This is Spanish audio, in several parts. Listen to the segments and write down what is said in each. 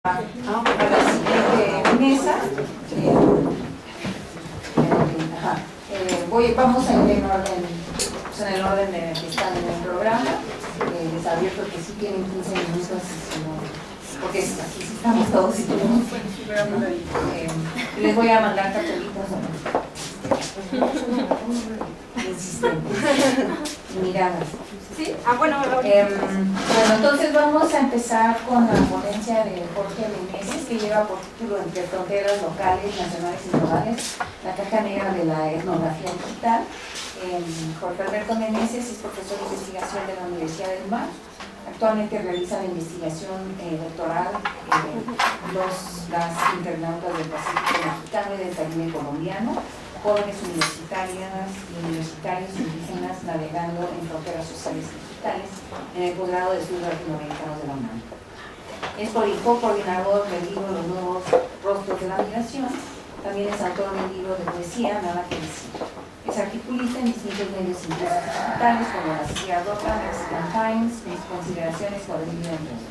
A la siguiente mesa. Vamos a ir en orden, pues en el orden de que están en el programa. Les advierto que sí tienen 15 minutos, porque aquí sí estamos todos y tenemos. Les voy a mandar cartelitos miradas. ¿Sí? Bueno, entonces vamos a empezar con la ponencia de Jorge Meneses, que lleva por título Entre fronteras locales, nacionales y globales, la caja negra de la etnografía digital. Jorge Alberto Meneses es profesor de investigación de la Universidad del Mar. Actualmente realiza la investigación doctoral las internautas del Pacífico mexicano y del Caribe colombiano, jóvenes universitarias y universitarios indígenas navegando en fronteras sociales y digitales en el posgrado de estudios latinoamericanos de la UNAM. Es coordinador del libro Los nuevos rostros de la migración. También es autor del libro de poesía Nada que decir. Es articulista en distintos medios impresos digitales como la Sociedad Roca, Mexican Times, Mis consideraciones sobre el libro entre otros.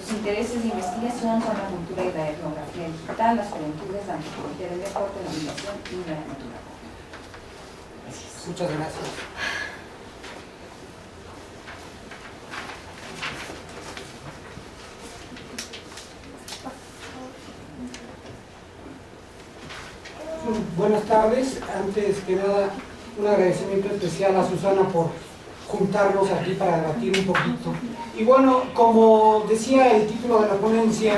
Sus intereses de investigación son la cultura y la etnografía digital, las juventudes, la antropología del deporte, la migración y la naturaleza. Gracias. Muchas gracias. Buenas tardes. Antes que nada, un agradecimiento especial a Susana por juntarnos aquí para debatir un poquito. Y bueno, como decía el título de la ponencia,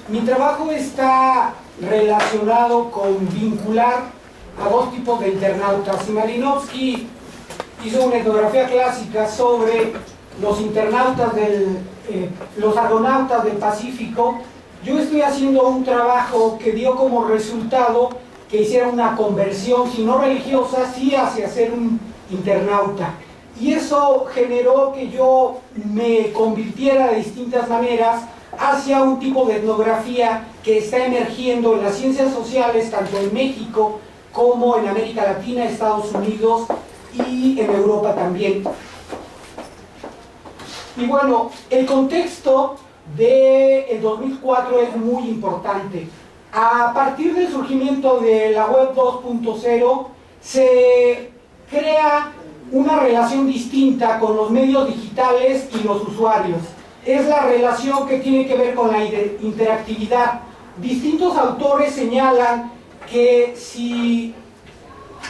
mi trabajo está relacionado con vincular a dos tipos de internautas. Y Malinowski hizo una etnografía clásica sobre los internautas los argonautas del Pacífico. Yo estoy haciendo un trabajo que dio como resultado que hiciera una conversión, si no religiosa, sí hacia ser un internauta. Y eso generó que yo me convirtiera de distintas maneras hacia un tipo de etnografía que está emergiendo en las ciencias sociales, tanto en México como en América Latina, Estados Unidos y en Europa también. Y bueno, el contexto del 2004 es muy importante. A partir del surgimiento de la web 2.0 se crea una relación distinta con los medios digitales y los usuarios. Es la relación que tiene que ver con la interactividad. Distintos autores señalan que si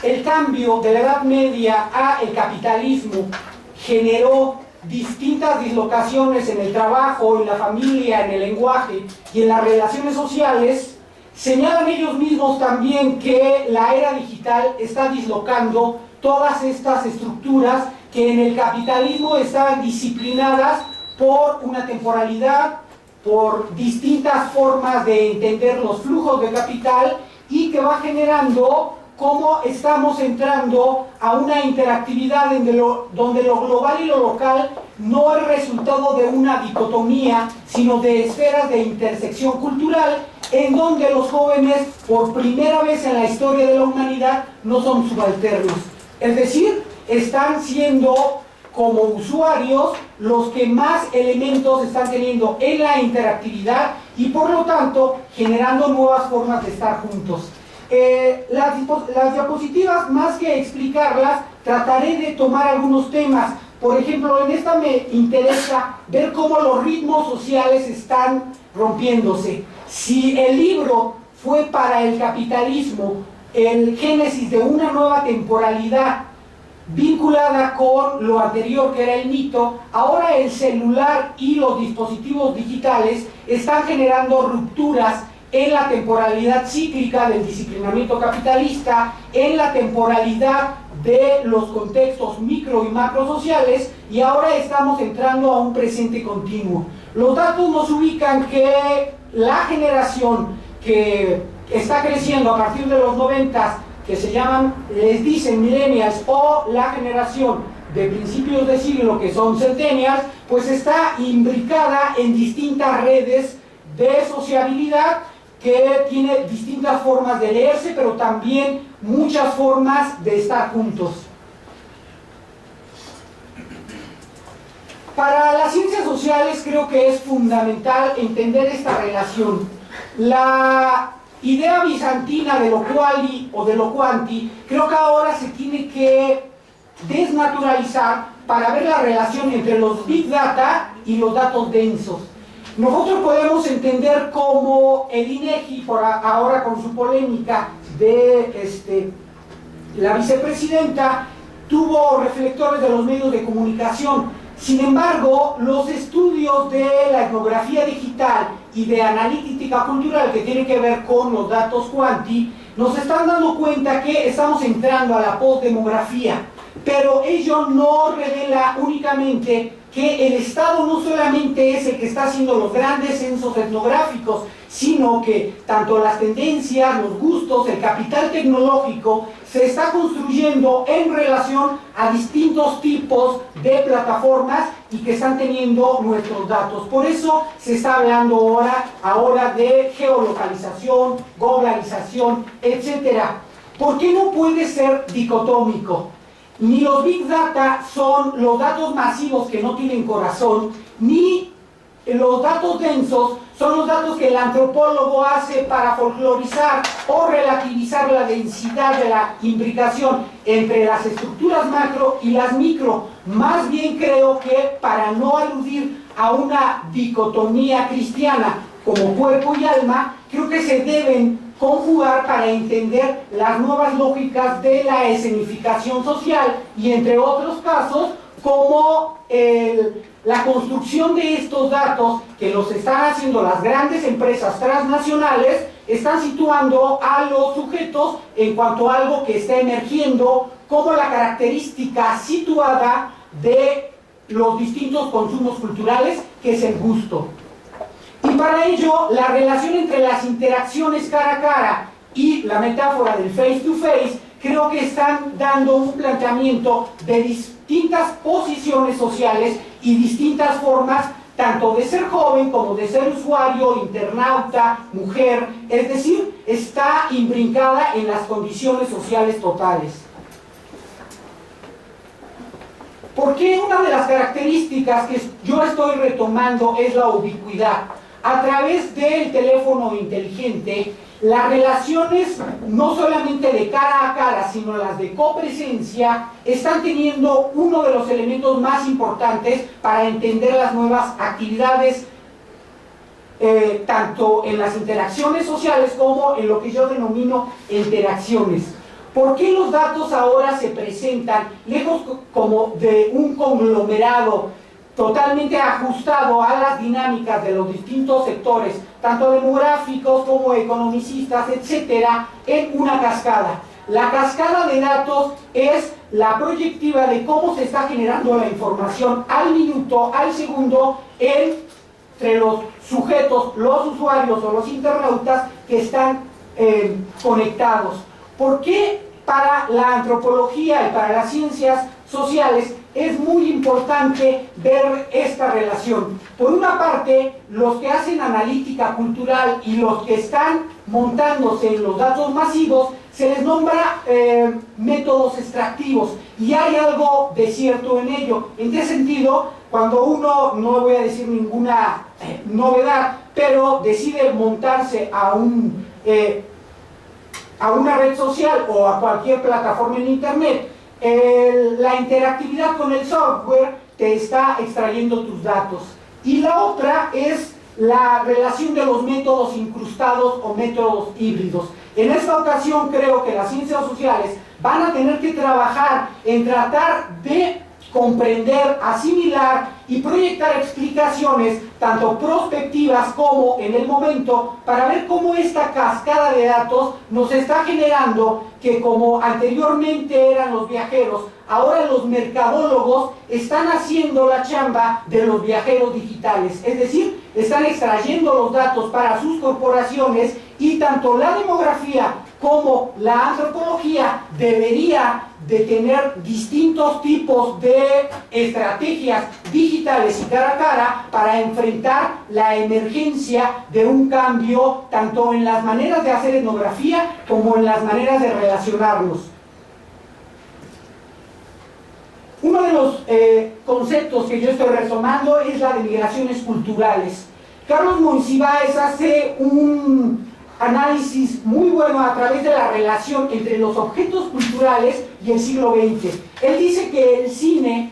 el cambio de la Edad Media a el capitalismo generó distintas dislocaciones en el trabajo, en la familia, en el lenguaje y en las relaciones sociales, señalan ellos mismos también que la era digital está dislocando todas estas estructuras que en el capitalismo estaban disciplinadas por una temporalidad, por distintas formas de entender los flujos de capital y que va generando cómo estamos entrando a una interactividad donde lo global y lo local no es resultado de una dicotomía, sino de esferas de intersección cultural, en donde los jóvenes, por primera vez en la historia de la humanidad, no son subalternos. Es decir, están siendo como usuarios los que más elementos están teniendo en la interactividad y por lo tanto generando nuevas formas de estar juntos. Las diapositivas, más que explicarlas, trataré de tomar algunos temas. Por ejemplo, en esta me interesa ver cómo los ritmos sociales están rompiéndose. Si el libro fue para el capitalismo el génesis de una nueva temporalidad vinculada con lo anterior que era el mito, ahora el celular y los dispositivos digitales están generando rupturas en la temporalidad cíclica del disciplinamiento capitalista, en la temporalidad de los contextos micro y macro sociales, y ahora estamos entrando a un presente continuo. Los datos nos ubican que la generación que está creciendo a partir de los 90, que se llaman, les dicen millennials, o la generación de principios de siglo, que son centennials, pues está imbricada en distintas redes de sociabilidad que tiene distintas formas de leerse, pero también muchas formas de estar juntos. Para las ciencias sociales creo que es fundamental entender esta relación. La idea bizantina de lo quali o de lo quanti creo que ahora se tiene que desnaturalizar para ver la relación entre los big data y los datos densos. Nosotros podemos entender cómo el INEGI, por ahora con su polémica de la vicepresidenta, tuvo reflectores de los medios de comunicación. Sin embargo, los estudios de la etnografía digital y de analítica cultural que tienen que ver con los datos quanti, nos están dando cuenta que estamos entrando a la postdemografía, pero ello no revela únicamente que el Estado no solamente es el que está haciendo los grandes censos etnográficos, sino que tanto las tendencias, los gustos, el capital tecnológico se está construyendo en relación a distintos tipos de plataformas y que están teniendo nuestros datos. Por eso se está hablando ahora de geolocalización, globalización, etc. ¿Por qué no puede ser dicotómico? Ni los big data son los datos masivos que no tienen corazón, ni los datos densos son los datos que el antropólogo hace para folclorizar o relativizar la densidad de la imbricación entre las estructuras macro y las micro. Más bien creo que para no aludir a una dicotomía cristiana como cuerpo y alma, creo que se deben conjugar para entender las nuevas lógicas de la escenificación social y entre otros casos como la construcción de estos datos que los están haciendo las grandes empresas transnacionales están situando a los sujetos en cuanto a algo que está emergiendo como la característica situada de los distintos consumos culturales, que es el gusto. Y para ello, la relación entre las interacciones cara a cara y la metáfora del face to face, creo que están dando un planteamiento de distintas posiciones sociales y distintas formas, tanto de ser joven como de ser usuario, internauta, mujer, es decir, está imbrincada en las condiciones sociales totales. ¿Por qué una de las características que yo estoy retomando es la ubicuidad? A través del teléfono inteligente, las relaciones no solamente de cara a cara, sino las de copresencia, están teniendo uno de los elementos más importantes para entender las nuevas actividades, tanto en las interacciones sociales como en lo que yo denomino interacciones. ¿Por qué los datos ahora se presentan lejos como de un conglomerado totalmente ajustado a las dinámicas de los distintos sectores, tanto demográficos como economicistas, etcétera, en una cascada? La cascada de datos es la proyectiva de cómo se está generando la información al minuto, al segundo, entre los sujetos, los usuarios o los internautas que están conectados. ¿Por qué para la antropología y para las ciencias sociales es muy importante ver esta relación? Por una parte, los que hacen analítica cultural y los que están montándose en los datos masivos, se les nombra métodos extractivos, y hay algo de cierto en ello. ¿En qué sentido? Cuando uno, no voy a decir ninguna novedad, pero decide montarse a una red social o a cualquier plataforma en internet, la interactividad con el software te está extrayendo tus datos. Y la otra es la relación de los métodos incrustados o métodos híbridos. En esta ocasión creo que las ciencias sociales van a tener que trabajar en tratar de comprender, asimilar y proyectar explicaciones tanto prospectivas como en el momento, para ver cómo esta cascada de datos nos está generando que, como anteriormente eran los viajeros, ahora los mercadólogos están haciendo la chamba de los viajeros digitales, es decir, están extrayendo los datos para sus corporaciones, y tanto la demografía como la antropología debería de tener distintos tipos de estrategias digitales y cara a cara para enfrentar la emergencia de un cambio tanto en las maneras de hacer etnografía como en las maneras de relacionarnos. Uno de los conceptos que yo estoy retomando es la de migraciones culturales. Carlos Monsiváis hace un análisis muy bueno a través de la relación entre los objetos culturales y el siglo XX. Él dice que el cine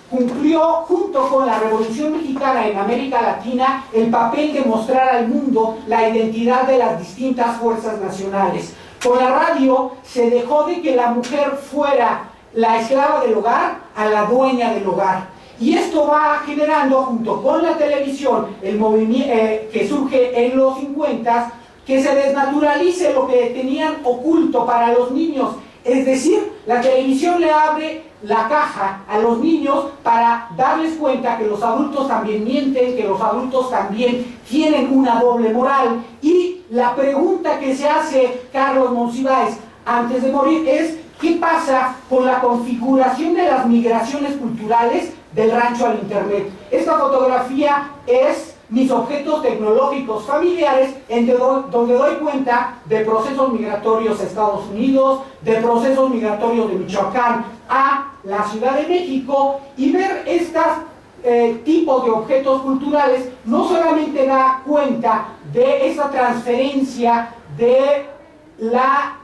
cumplió, junto con la Revolución Mexicana en América Latina, el papel de mostrar al mundo la identidad de las distintas fuerzas nacionales. Con la radio se dejó de que la mujer fuera la esclava del hogar a la dueña del hogar. Y esto va generando, junto con la televisión, el movimiento que surge en los 50, que se desnaturalice lo que tenían oculto para los niños. Es decir, la televisión le abre la caja a los niños para darles cuenta que los adultos también mienten, que los adultos también tienen una doble moral. Y la pregunta que se hace Carlos Monsiváis antes de morir es: ¿qué pasa con la configuración de las migraciones culturales del rancho al internet? Esta fotografía es mis objetos tecnológicos familiares, donde doy cuenta de procesos migratorios a Estados Unidos, de procesos migratorios de Michoacán a la Ciudad de México, y ver estos tipos de objetos culturales no solamente da cuenta de esa transferencia de la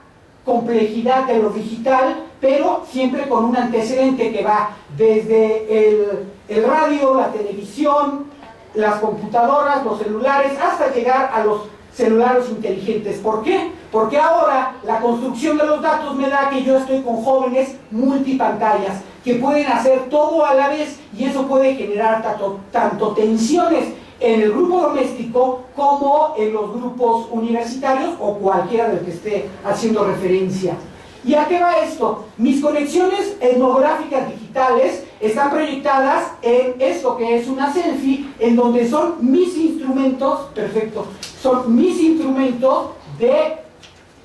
complejidad de lo digital, pero siempre con un antecedente que va desde el radio, la televisión, las computadoras, los celulares, hasta llegar a los celulares inteligentes. ¿Por qué? Porque ahora la construcción de los datos me da que yo estoy con jóvenes multipantallas, que pueden hacer todo a la vez, y eso puede generar tanto tensiones en el grupo doméstico como en los grupos universitarios o cualquiera del que esté haciendo referencia. ¿Y a qué va esto? Mis conexiones etnográficas digitales están proyectadas en esto que es una selfie, en donde son mis instrumentos, perfecto, son mis instrumentos de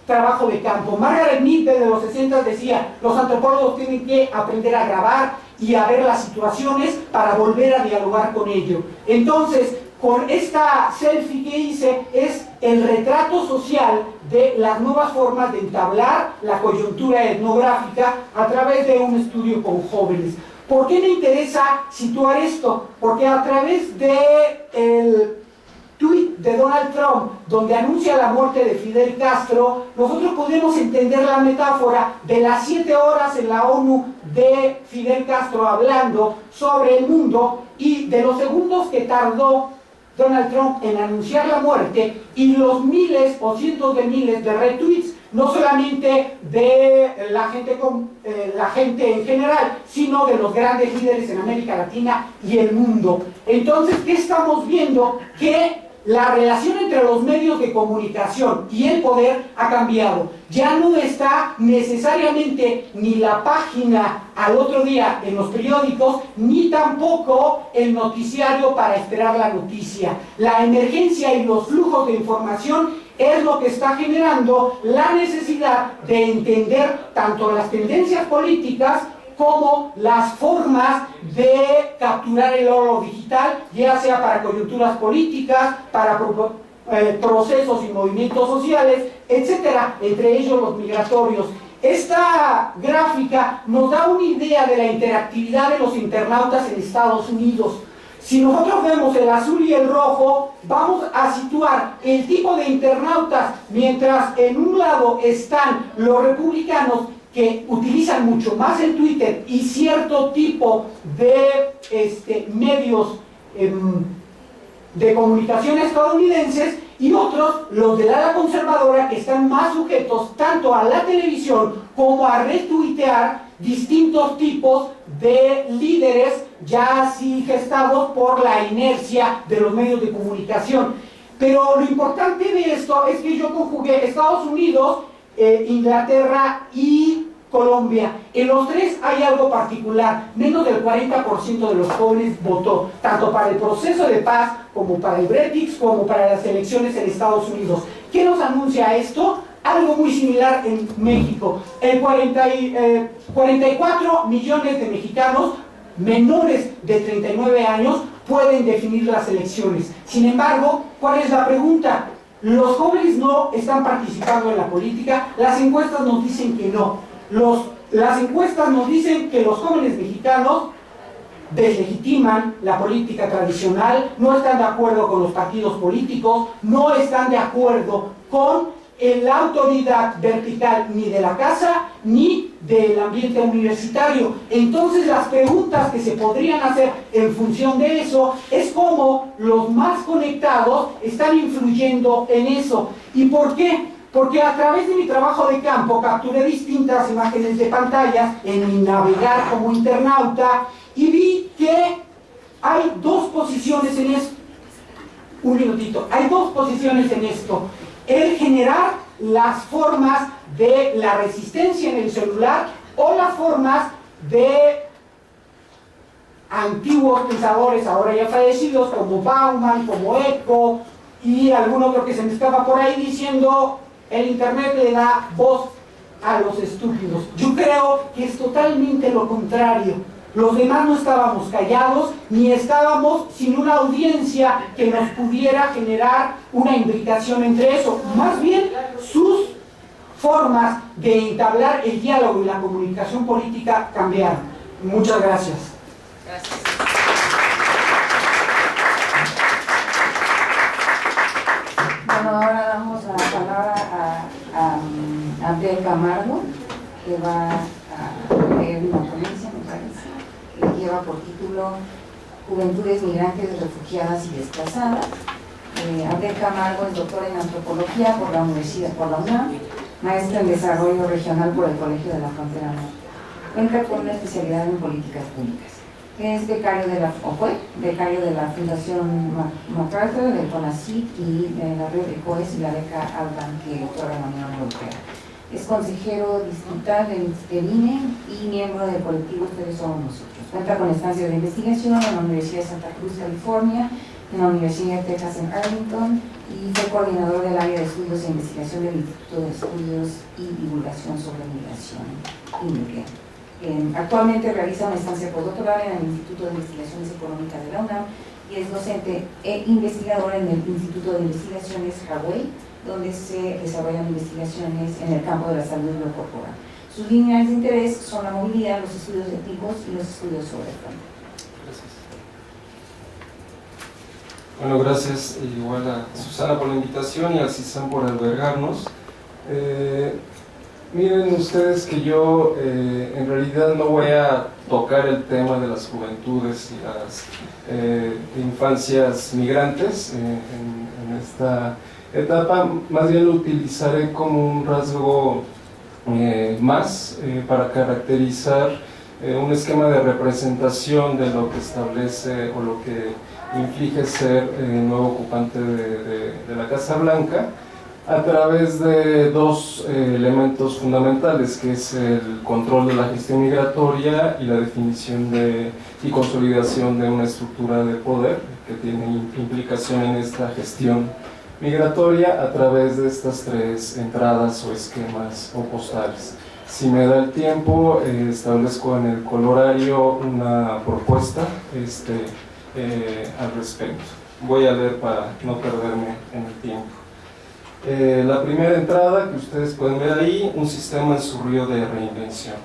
trabajo de campo. Margaret Mead desde los 60 decía: los antropólogos tienen que aprender a grabar y a ver las situaciones para volver a dialogar con ello. Entonces, con esta selfie que hice es el retrato social de las nuevas formas de entablar la coyuntura etnográfica a través de un estudio con jóvenes. ¿Por qué me interesa situar esto? Porque a través del tweet de Donald Trump, donde anuncia la muerte de Fidel Castro, nosotros podemos entender la metáfora de las 7 horas en la ONU de Fidel Castro hablando sobre el mundo, y de los segundos que tardó Donald Trump en anunciar la muerte, y los miles o cientos de miles de retweets, no solamente de la gente en general, sino de los grandes líderes en América Latina y el mundo. Entonces, ¿qué estamos viendo? Que la relación entre los medios de comunicación y el poder ha cambiado. Ya no está necesariamente ni la página al otro día en los periódicos, ni tampoco el noticiario para esperar la noticia. La emergencia y los flujos de información es lo que está generando la necesidad de entender tanto las tendencias políticas como las formas de capturar el oro digital, ya sea para coyunturas políticas, para procesos y movimientos sociales, etcétera, entre ellos los migratorios. Esta gráfica nos da una idea de la interactividad de los internautas en Estados Unidos. Si nosotros vemos el azul y el rojo, vamos a situar el tipo de internautas, mientras en un lado están los republicanos, que utilizan mucho más el Twitter y cierto tipo de medios de comunicación estadounidenses, y otros, los del ala conservadora, que están más sujetos tanto a la televisión como a retuitear distintos tipos de líderes ya así gestados por la inercia de los medios de comunicación. Pero lo importante de esto es que yo conjugué Estados Unidos, Inglaterra y Colombia. En los tres hay algo particular: menos del 40% de los jóvenes votó, tanto para el proceso de paz, como para el Brexit, como para las elecciones en Estados Unidos. ¿Qué nos anuncia esto? Algo muy similar en México. 44 millones de mexicanos menores de 39 años pueden definir las elecciones. Sin embargo, ¿cuál es la pregunta? Los jóvenes no están participando en la política, las encuestas nos dicen que no. Las encuestas nos dicen que los jóvenes mexicanos deslegitiman la política tradicional, no están de acuerdo con los partidos políticos, no están de acuerdo con la autoridad vertical ni de la casa ni del ambiente universitario. Entonces las preguntas que se podrían hacer en función de eso es cómo los más conectados están influyendo en eso. ¿Y por qué? Porque a través de mi trabajo de campo capturé distintas imágenes de pantallas en mi navegar como internauta y vi que hay dos posiciones en esto. Un minutito. Hay dos posiciones en esto. El generar las formas de la resistencia en el celular o las formas de antiguos pensadores ahora ya fallecidos como Bauman, como Eco y algún otro que se me escapa por ahí diciendo el internet le da voz a los estúpidos. Yo creo que es totalmente lo contrario. Los demás no estábamos callados, ni estábamos sin una audiencia que nos pudiera generar una imbricación entre eso. Más bien, sus formas de entablar el diálogo y la comunicación política cambiaron. Muchas gracias. Gracias. Bueno, ahora damos la palabra a Abdel Camargo, que va a leer una ponencia, me parece, que lleva por título Juventudes Migrantes, Refugiadas y Desplazadas. Abdel Camargo es doctor en Antropología por la UNAM, maestro en Desarrollo Regional por el Colegio de la Frontera Norte. Cuenta con una especialidad en Políticas Públicas. Es becario fue becario de la Fundación MacArthur, del CONACYT y de la red de COES y la beca Alban que otorga la Unión Europea. Es consejero distrital del INE y miembro del colectivo Ustedes Somos Nosotros. Cuenta con estancias de investigación en la Universidad de Santa Cruz, California, en la Universidad de Texas en Arlington y fue coordinador del área de estudios e investigación del Instituto de Estudios y Divulgación sobre Migración, INEGRE. Actualmente realiza una estancia postdoctoral en el Instituto de Investigaciones Económicas de la UNAM y es docente e investigador en el Instituto de Investigaciones Hawái, donde se desarrollan investigaciones en el campo de la salud y lo corporal. Sus líneas de interés son la movilidad, los estudios éticos y los estudios sobre el campo. Gracias. Bueno, gracias igual a Susana por la invitación y al CISAM por albergarnos. Miren ustedes que yo en realidad no voy a tocar el tema de las juventudes y las infancias migrantes en esta etapa, más bien lo utilizaré como un rasgo más para caracterizar un esquema de representación de lo que establece o lo que inflige ser nuevo ocupante de la Casa Blanca, a través de dos elementos fundamentales, que es el control de la gestión migratoria y la definición y consolidación de una estructura de poder que tiene implicación en esta gestión migratoria a través de estas tres entradas o esquemas o postales. Si me da el tiempo, establezco en el colorario una propuesta al respecto. Voy a leer para no perderme en el tiempo. La primera entrada que ustedes pueden ver ahí, un sistema en su río de reinvención.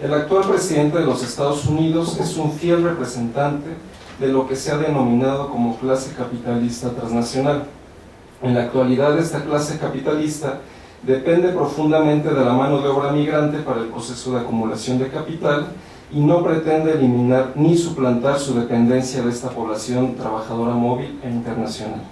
El actual presidente de los Estados Unidos es un fiel representante de lo que se ha denominado como clase capitalista transnacional. En la actualidad, esta clase capitalista depende profundamente de la mano de obra migrante para el proceso de acumulación de capital y no pretende eliminar ni suplantar su dependencia de esta población trabajadora móvil e internacional.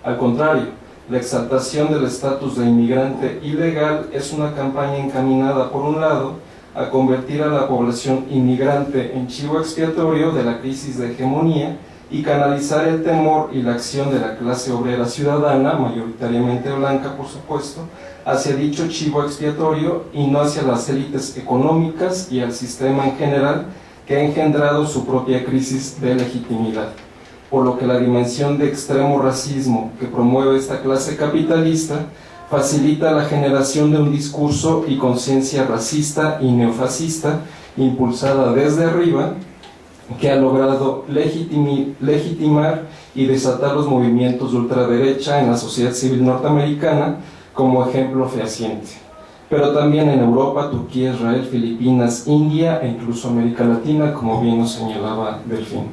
Al contrario, la exaltación del estatus de inmigrante ilegal es una campaña encaminada, por un lado, a convertir a la población inmigrante en chivo expiatorio de la crisis de hegemonía y canalizar el temor y la acción de la clase obrera ciudadana, mayoritariamente blanca por supuesto, hacia dicho chivo expiatorio y no hacia las élites económicas y al sistema en general que ha engendrado su propia crisis de legitimidad. Por lo que la dimensión de extremo racismo que promueve esta clase capitalista facilita la generación de un discurso y conciencia racista y neofascista impulsada desde arriba, que ha logrado legitimar y desatar los movimientos de ultraderecha en la sociedad civil norteamericana como ejemplo fehaciente. pero también en Europa, Turquía, Israel, Filipinas, India e incluso América Latina, como bien nos señalaba Delfín.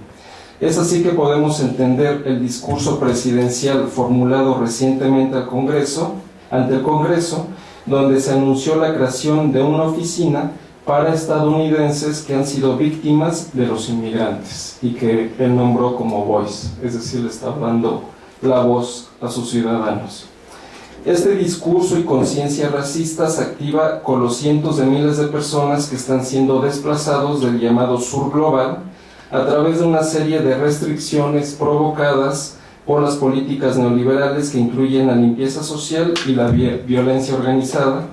Es así que podemos entender el discurso presidencial formulado recientemente ante el Congreso, donde se anunció la creación de una oficina para estadounidenses que han sido víctimas de los inmigrantes y que él nombró como Voice, es decir, le está dando la voz a sus ciudadanos. Este discurso y conciencia racista se activa con los cientos de miles de personas que están siendo desplazados del llamado sur global a través de una serie de restricciones provocadas por las políticas neoliberales que incluyen la limpieza social y la violencia organizada,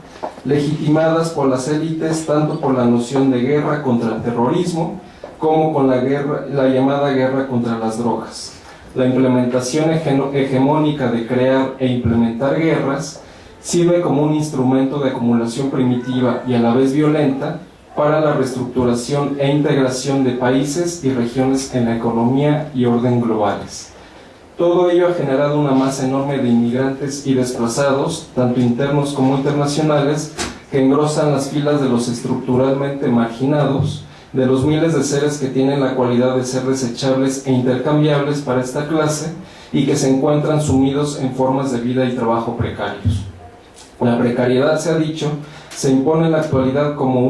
legitimadas por las élites tanto por la noción de guerra contra el terrorismo como con la llamada guerra contra las drogas. La implementación hegemónica de crear e implementar guerras sirve como un instrumento de acumulación primitiva y a la vez violenta para la reestructuración e integración de países y regiones en la economía y orden globales. Todo ello ha generado una masa enorme de inmigrantes y desplazados, tanto internos como internacionales, que engrosan las filas de los estructuralmente marginados, de los miles de seres que tienen la cualidad de ser desechables e intercambiables para esta clase y que se encuentran sumidos en formas de vida y trabajo precarios. La precariedad, se ha dicho, se impone en la actualidad como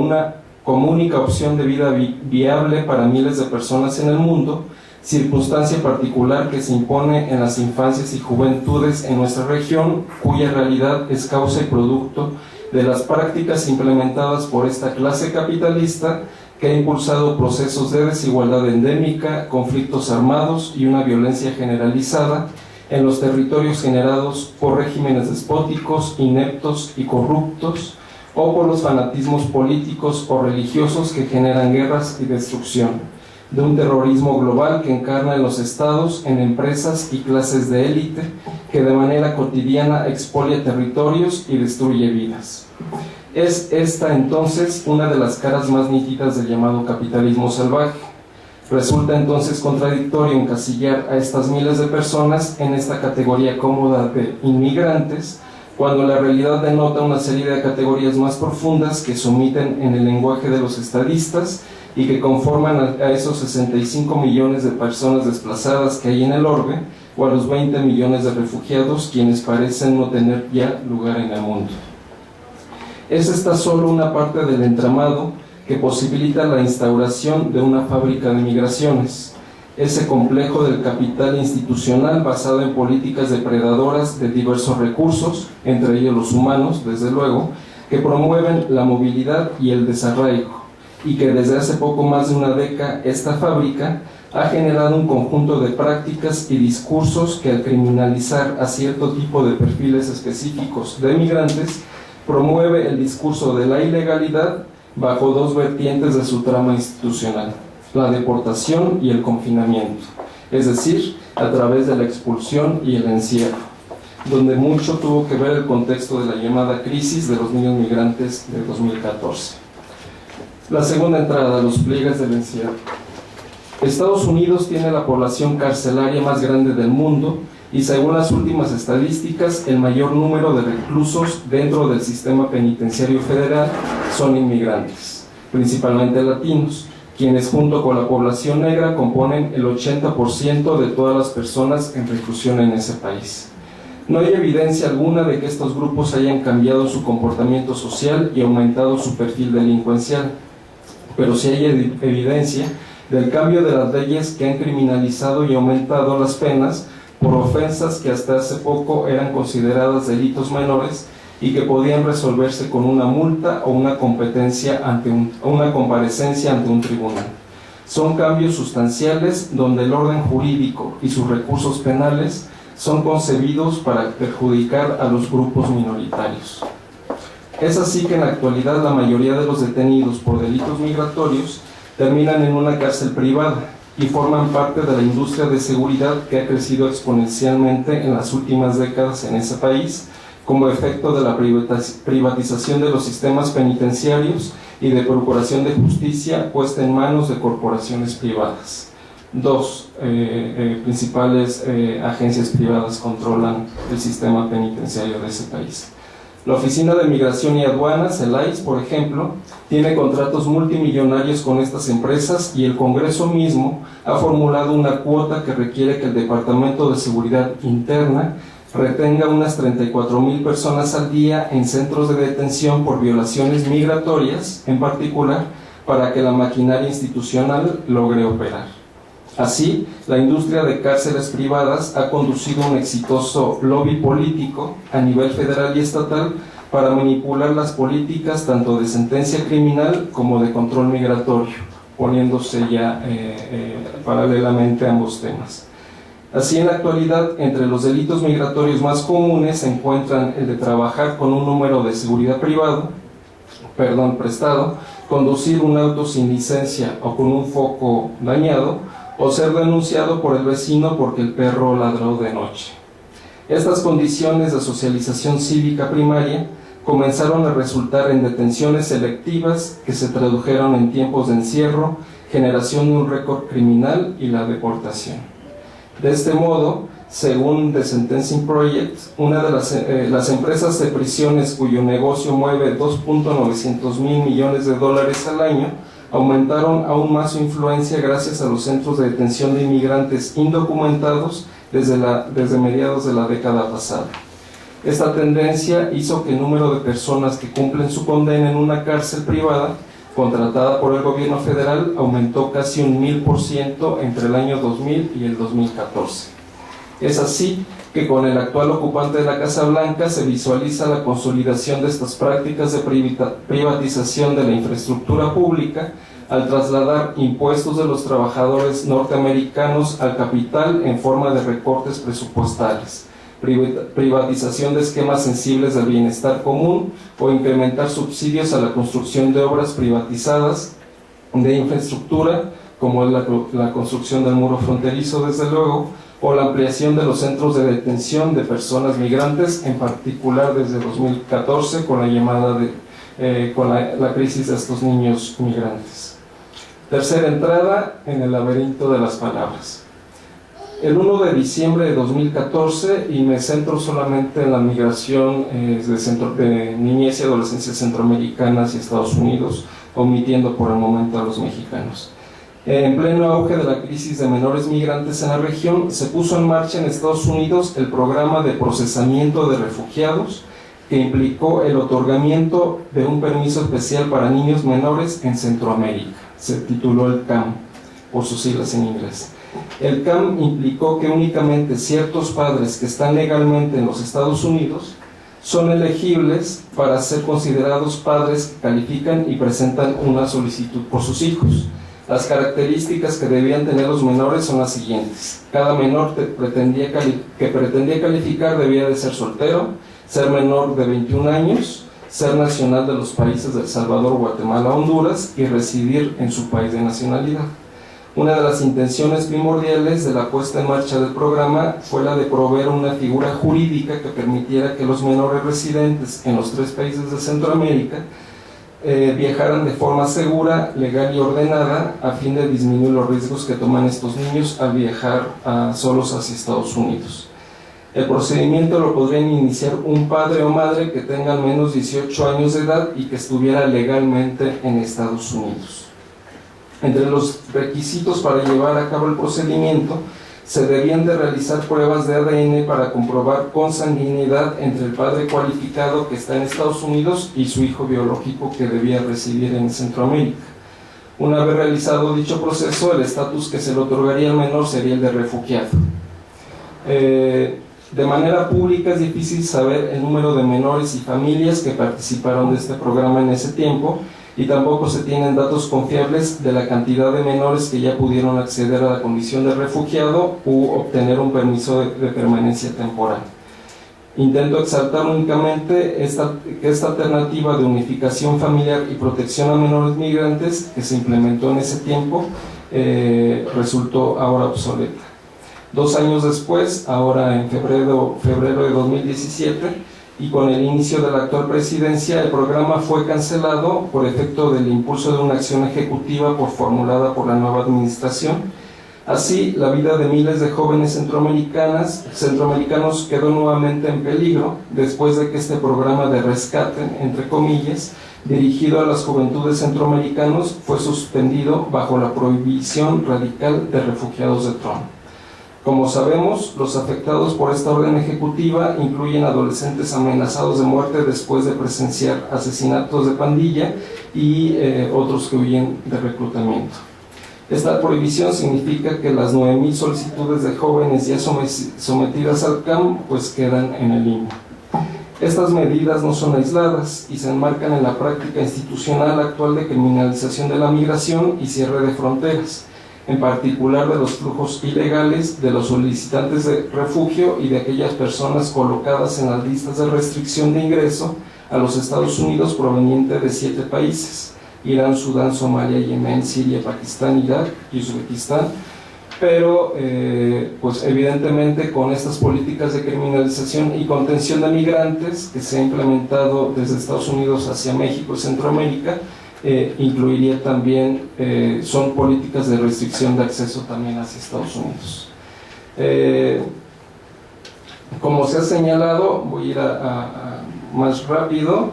única opción de vida viable para miles de personas en el mundo, circunstancia particular que se impone en las infancias y juventudes en nuestra región, cuya realidad es causa y producto de las prácticas implementadas por esta clase capitalista que ha impulsado procesos de desigualdad endémica, conflictos armados y una violencia generalizada en los territorios generados por regímenes despóticos, ineptos y corruptos, o por los fanatismos políticos o religiosos que generan guerras y destrucción, de un terrorismo global que encarna en los estados, en empresas y clases de élite que de manera cotidiana expolia territorios y destruye vidas. Es esta entonces una de las caras más nítidas del llamado capitalismo salvaje. Resulta entonces contradictorio encasillar a estas miles de personas en esta categoría cómoda de inmigrantes, cuando la realidad denota una serie de categorías más profundas que se omiten en el lenguaje de los estadistas y que conforman a esos 65 millones de personas desplazadas que hay en el orbe, o a los 20 millones de refugiados quienes parecen no tener ya lugar en el mundo. Es esta solo una parte del entramado que posibilita la instauración de una fábrica de migraciones, ese complejo del capital institucional basado en políticas depredadoras de diversos recursos, entre ellos los humanos, desde luego, que promueven la movilidad y el desarraigo, y que desde hace poco más de una década esta fábrica ha generado un conjunto de prácticas y discursos que al criminalizar a cierto tipo de perfiles específicos de migrantes, promueve el discurso de la ilegalidad bajo dos vertientes de su trama institucional: la deportación y el confinamiento, es decir, a través de la expulsión y el encierro, donde mucho tuvo que ver el contexto de la llamada crisis de los niños migrantes de 2014. La segunda entrada, los pliegues del encierro. Estados Unidos tiene la población carcelaria más grande del mundo y, según las últimas estadísticas, el mayor número de reclusos dentro del sistema penitenciario federal son inmigrantes, principalmente latinos, quienes junto con la población negra componen el 80% de todas las personas en reclusión en ese país. No hay evidencia alguna de que estos grupos hayan cambiado su comportamiento social y aumentado su perfil delincuencial, pero sí hay evidencia del cambio de las leyes que han criminalizado y aumentado las penas por ofensas que hasta hace poco eran consideradas delitos menores y que podían resolverse con una multa o una comparecencia ante un tribunal. Son cambios sustanciales donde el orden jurídico y sus recursos penales son concebidos para perjudicar a los grupos minoritarios. Es así que en la actualidad la mayoría de los detenidos por delitos migratorios terminan en una cárcel privada y forman parte de la industria de seguridad que ha crecido exponencialmente en las últimas décadas en ese país, como efecto de la privatización de los sistemas penitenciarios y de procuración de justicia puesta en manos de corporaciones privadas. Dos principales agencias privadas controlan el sistema penitenciario de ese país. La Oficina de Migración y Aduanas, el ICE, por ejemplo, tiene contratos multimillonarios con estas empresas y el Congreso mismo ha formulado una cuota que requiere que el Departamento de Seguridad Interna retenga unas 34,000 personas al día en centros de detención por violaciones migratorias, en particular, para que la maquinaria institucional logre operar. Así, la industria de cárceles privadas ha conducido un exitoso lobby político a nivel federal y estatal para manipular las políticas tanto de sentencia criminal como de control migratorio, poniéndose ya paralelamente ambos temas. Así, en la actualidad, entre los delitos migratorios más comunes se encuentran el de trabajar con un número de seguridad prestado, conducir un auto sin licencia o con un foco dañado, o ser denunciado por el vecino porque el perro ladró de noche. Estas condiciones de socialización cívica primaria comenzaron a resultar en detenciones selectivas que se tradujeron en tiempos de encierro, generación de un récord criminal y la deportación. De este modo, según The Sentencing Project, una de las empresas de prisiones cuyo negocio mueve $2.900 millones al año, aumentaron aún más su influencia gracias a los centros de detención de inmigrantes indocumentados desde mediados de la década pasada. Esta tendencia hizo que el número de personas que cumplen su condena en una cárcel privada, contratada por el gobierno federal, aumentó casi un 1000% entre el año 2000 y el 2014. Es así que con el actual ocupante de la Casa Blanca se visualiza la consolidación de estas prácticas de privatización de la infraestructura pública al trasladar impuestos de los trabajadores norteamericanos al capital en forma de recortes presupuestales, privatización de esquemas sensibles del bienestar común o incrementar subsidios a la construcción de obras privatizadas de infraestructura, como es la construcción del muro fronterizo, desde luego, o la ampliación de los centros de detención de personas migrantes, en particular desde 2014 con la llamada con la crisis de estos niños migrantes. Tercera entrada en el laberinto de las palabras. El 1 de diciembre de 2014, y me centro solamente en la migración de niñez y adolescencia centroamericanas y Estados Unidos, omitiendo por el momento a los mexicanos. En pleno auge de la crisis de menores migrantes en la región, se puso en marcha en Estados Unidos el programa de procesamiento de refugiados, que implicó el otorgamiento de un permiso especial para niños menores en Centroamérica. Se tituló el CAM, por sus siglas en inglés. El CAM implicó que únicamente ciertos padres que están legalmente en los Estados Unidos son elegibles para ser considerados padres que califican y presentan una solicitud por sus hijos. Las características que debían tener los menores son las siguientes. Cada menor que pretendía calificar debía de ser soltero, ser menor de 21 años, ser nacional de los países de El Salvador, Guatemala, Honduras y residir en su país de nacionalidad. Una de las intenciones primordiales de la puesta en marcha del programa fue la de proveer una figura jurídica que permitiera que los menores residentes en los 3 países de Centroamérica viajaran de forma segura, legal y ordenada a fin de disminuir los riesgos que toman estos niños al viajar solos hacia Estados Unidos. El procedimiento lo podrían iniciar un padre o madre que tenga al menos 18 años de edad y que estuviera legalmente en Estados Unidos. Entre los requisitos para llevar a cabo el procedimiento se debían de realizar pruebas de ADN para comprobar consanguinidad entre el padre cualificado que está en Estados Unidos y su hijo biológico que debía residir en Centroamérica. Una vez realizado dicho proceso, el estatus que se le otorgaría al menor sería el de refugiado. De manera pública es difícil saber el número de menores y familias que participaron de este programa en ese tiempo, y tampoco se tienen datos confiables de la cantidad de menores que ya pudieron acceder a la condición de refugiado u obtener un permiso de permanencia temporal. Intento exaltar únicamente que esta alternativa de unificación familiar y protección a menores migrantes que se implementó en ese tiempo resultó ahora obsoleta. 2 años después, ahora en febrero de 2017, y con el inicio de la actual presidencia, el programa fue cancelado por efecto del impulso de una acción ejecutiva formulada por la nueva administración, Así, la vida de miles de jóvenes centroamericanos quedó nuevamente en peligro después de que este programa de rescate, entre comillas, dirigido a las juventudes centroamericanos, fue suspendido bajo la prohibición radical de refugiados de Trump. Como sabemos, los afectados por esta orden ejecutiva incluyen adolescentes amenazados de muerte después de presenciar asesinatos de pandilla y otros que huyen de reclutamiento. Esta prohibición significa que las 9,000 solicitudes de jóvenes ya sometidas al CAM pues quedan en el limbo. Estas medidas no son aisladas y se enmarcan en la práctica institucional actual de criminalización de la migración y cierre de fronteras, en particular de los flujos ilegales de los solicitantes de refugio y de aquellas personas colocadas en las listas de restricción de ingreso a los Estados Unidos proveniente de 7 países: Irán, Sudán, Somalia, Yemen, Siria, Pakistán, Irak y Uzbekistán. Pero pues evidentemente con estas políticas de criminalización y contención de migrantes que se ha implementado desde Estados Unidos hacia México y Centroamérica, incluiría también, son políticas de restricción de acceso también hacia Estados Unidos. Como se ha señalado, voy a ir más rápido.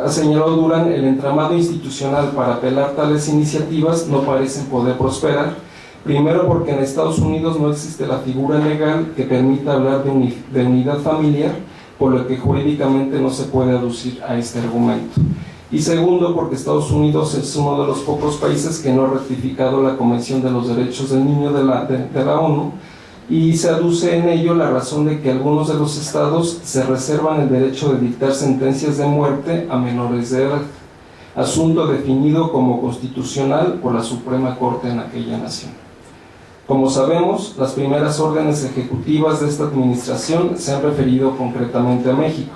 Ha señalado Durán, el entramado institucional para apelar tales iniciativas no parecen poder prosperar. Primero, porque en Estados Unidos no existe la figura legal que permita hablar de unidad familiar, por lo que jurídicamente no se puede aducir a este argumento. Y segundo, porque Estados Unidos es uno de los pocos países que no ha ratificado la Convención de los Derechos del Niño de la ONU, y se aduce en ello la razón de que algunos de los estados se reservan el derecho de dictar sentencias de muerte a menores de edad, asunto definido como constitucional por la Suprema Corte en aquella nación. Como sabemos, las primeras órdenes ejecutivas de esta administración se han referido concretamente a México.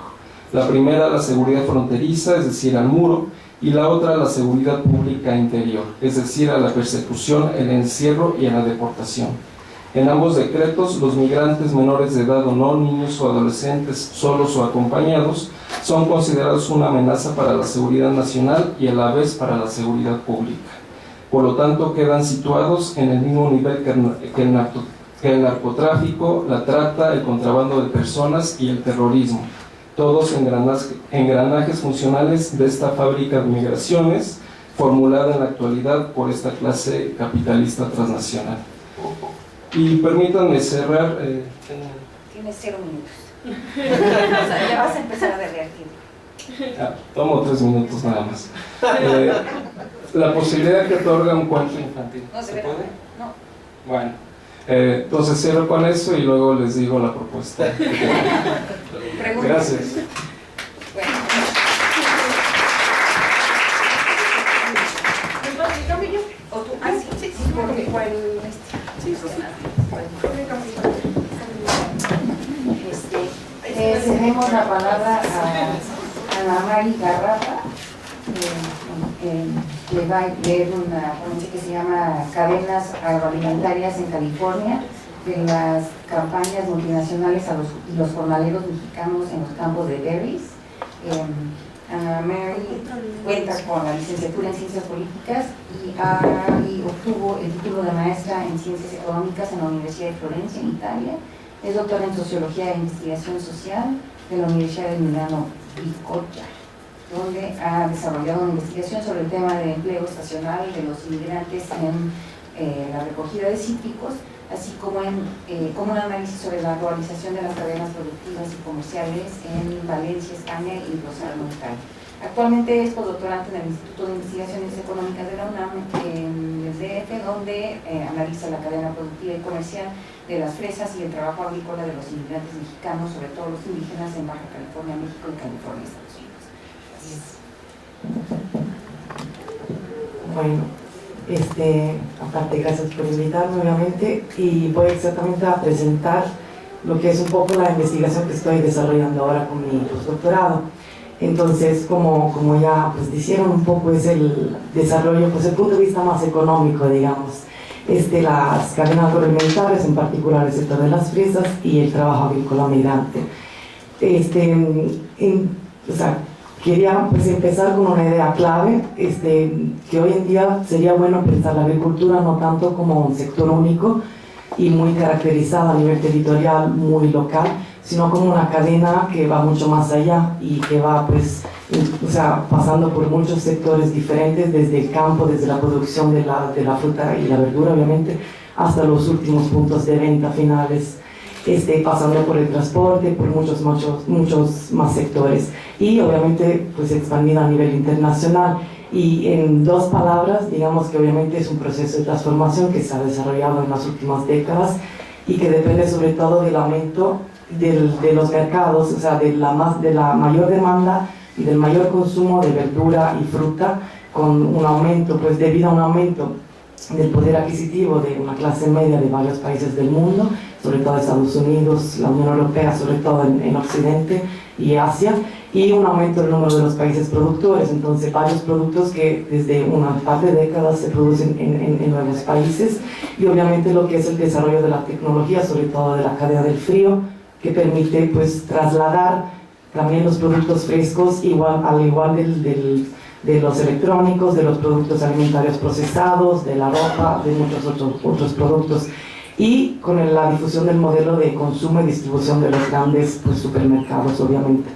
La primera a la seguridad fronteriza, es decir, al muro, y la otra a la seguridad pública interior, es decir, a la persecución, el encierro y a la deportación. En ambos decretos, los migrantes menores de edad o no, niños o adolescentes, solos o acompañados, son considerados una amenaza para la seguridad nacional y a la vez para la seguridad pública. Por lo tanto, quedan situados en el mismo nivel que el narcotráfico, la trata, el contrabando de personas y el terrorismo, todos engranajes funcionales de esta fábrica de migraciones formulada en la actualidad por esta clase capitalista transnacional. Y permítanme cerrar. Tienes 0 minutos. O sea, ya vas a empezar a derrear tiempo. Tomo 3 minutos nada más. La posibilidad que otorga un cuento infantil. No se puede? No. Bueno, entonces cierro con eso y luego les digo la propuesta. Gracias. Bueno. ¿O tú? Ah, sí, porque fue el... Sí, cedemos la palabra a Ana Mari Garrafa, que va a leer una ponencia que se llama Cadenas Agroalimentarias en California, de las campañas multinacionales y los jornaleros mexicanos en los campos de berries. Ana Mari cuenta con la licenciatura en Ciencias Políticas y obtuvo el título de maestra en Ciencias Económicas en la Universidad de Florencia, en Italia. Es doctora en Sociología e Investigación Social de la Universidad de Milano Bicocca, donde ha desarrollado una investigación sobre el tema del empleo estacional de los inmigrantes en la recogida de cítricos, así como un análisis sobre la globalización de las cadenas productivas y comerciales en Valencia, España y Rosario, Italia. Actualmente es postdoctorante en el Instituto de Investigaciones Económicas de la UNAM en el DF, donde analiza la cadena productiva y comercial de las fresas y el trabajo agrícola de los inmigrantes mexicanos, sobre todo los indígenas en Baja California, México y California, Estados Unidos. Así es. Bueno, aparte, gracias por invitarme nuevamente y voy exactamente a presentar lo que es un poco la investigación que estoy desarrollando ahora con mi postdoctorado. Entonces, como ya pues dijeron, un poco es el desarrollo, pues el punto de vista más económico, digamos, las cadenas agroalimentarias, en particular el sector de las fresas y el trabajo agrícola migrante. Quería pues empezar con una idea clave, que hoy en día sería bueno pensar la agricultura no tanto como un sector único y muy caracterizado a nivel territorial, muy local, sino como una cadena que va mucho más allá y que va pues, pasando por muchos sectores diferentes, desde el campo, desde la producción de la fruta y la verdura obviamente, hasta los últimos puntos de venta finales, pasando por el transporte, por muchos más sectores y obviamente pues expandida a nivel internacional. Y en dos palabras, digamos que obviamente es un proceso de transformación que se ha desarrollado en las últimas décadas y que depende sobre todo del aumento de los mercados, o sea, de la mayor demanda y del mayor consumo de verdura y fruta, con un aumento, pues debido a un aumento del poder adquisitivo de una clase media de varios países del mundo, sobre todo Estados Unidos, la Unión Europea, sobre todo en Occidente y Asia, y un aumento del número de los países productores. Entonces, varios productos que desde una par de décadas se producen en nuevos países, y obviamente lo que es el desarrollo de la tecnología, sobre todo de la cadena del frío, que permite pues trasladar también los productos frescos al igual de los electrónicos, de los productos alimentarios procesados, de la ropa, de muchos otros productos, y con la difusión del modelo de consumo y distribución de los grandes pues, supermercados, obviamente.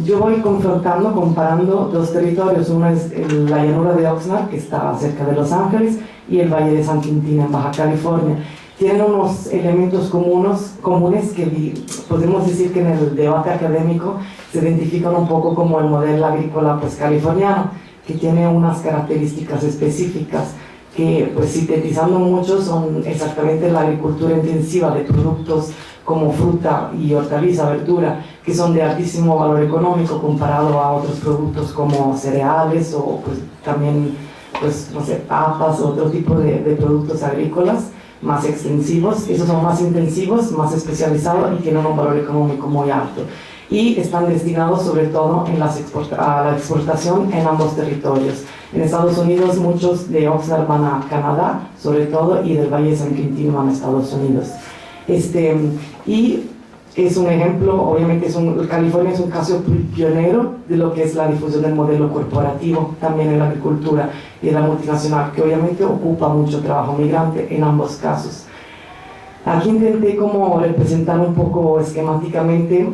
Yo voy comparando dos territorios. Uno es la llanura de Oxnard, que está cerca de Los Ángeles, y el Valle de San Quintín, en Baja California. Tienen unos elementos comunes que podemos decir que en el debate académico se identifican un poco como el modelo agrícola pues, californiano, que tiene unas características específicas que, pues, sintetizando mucho, son exactamente la agricultura intensiva de productos como fruta y hortaliza, verdura, que son de altísimo valor económico comparado a otros productos como cereales o pues, también pues, no sé, papas o otro tipo de productos agrícolas más extensivos. Esos son más intensivos, más especializados y tienen un valor económico muy alto. Y están destinados sobre todo a la exportación en ambos territorios. En Estados Unidos muchos de Oxnard van a Canadá, sobre todo, y del Valle de San Quintín van a Estados Unidos. Y es un ejemplo, obviamente California es un caso pionero de lo que es la difusión del modelo corporativo, también en la agricultura y en la multinacional, que obviamente ocupa mucho trabajo migrante en ambos casos. Aquí intenté como representar un poco esquemáticamente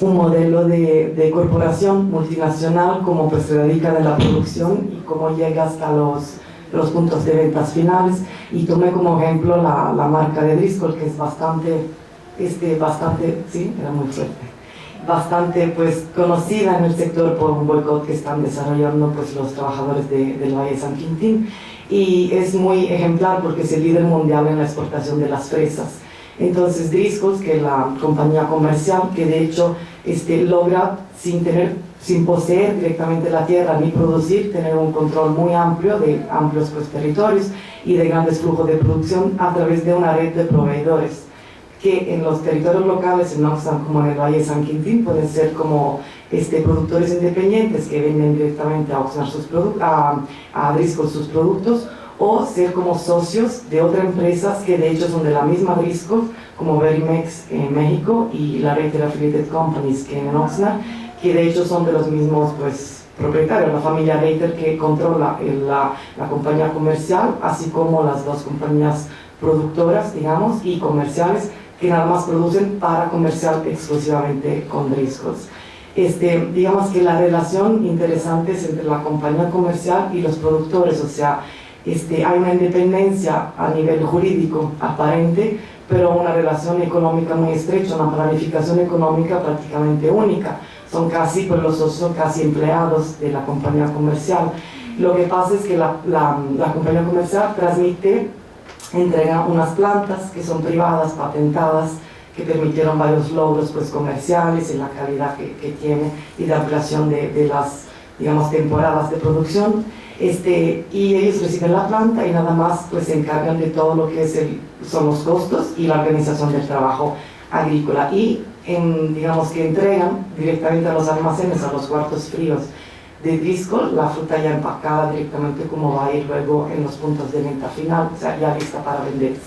un modelo de corporación multinacional, como pues se dedica de la producción y cómo llega hasta los puntos de ventas finales, y tomé como ejemplo la marca de Driscoll, que es bastante, sí, era muy fuerte, bastante pues conocida en el sector por un boicot que están desarrollando pues los trabajadores del Valle de San Quintín, y es muy ejemplar porque es el líder mundial en la exportación de las fresas. Entonces Driscoll, que es la compañía comercial que de hecho logra sin poseer directamente la tierra ni producir, tener un control muy amplio de amplios pues, territorios y de grandes flujos de producción a través de una red de proveedores que en los territorios locales, en Oxnard como en el Valle de San Quintín, pueden ser como productores independientes que venden directamente a Oxnard a Driscoll sus productos, o ser como socios de otras empresas que de hecho son de la misma Driscoll, como Verimex en México y la Reiter Affiliated Companies que en Oxnard, que de hecho son de los mismos pues, propietarios, la familia Reiter que controla la compañía comercial, así como las dos compañías productoras, digamos, y comerciales, que nada más producen para comercial exclusivamente con Driscoll. Digamos que la relación interesante es entre la compañía comercial y los productores, o sea, hay una independencia a nivel jurídico aparente, pero una relación económica muy estrecha, una planificación económica prácticamente única. Son casi, pues los socios son casi empleados de la compañía comercial. Lo que pasa es que la compañía comercial entrega unas plantas que son privadas, patentadas, que permitieron varios logros pues, comerciales en la calidad que tiene y de ampliación de las, digamos, temporadas de producción. Y ellos reciben la planta y nada más pues, se encargan de todo lo que son los costos y la organización del trabajo agrícola. Y digamos que entregan directamente a los almacenes, a los cuartos fríos de Driscoll, la fruta ya empacada directamente como va a ir luego en los puntos de venta final, o sea, ya lista para venderse.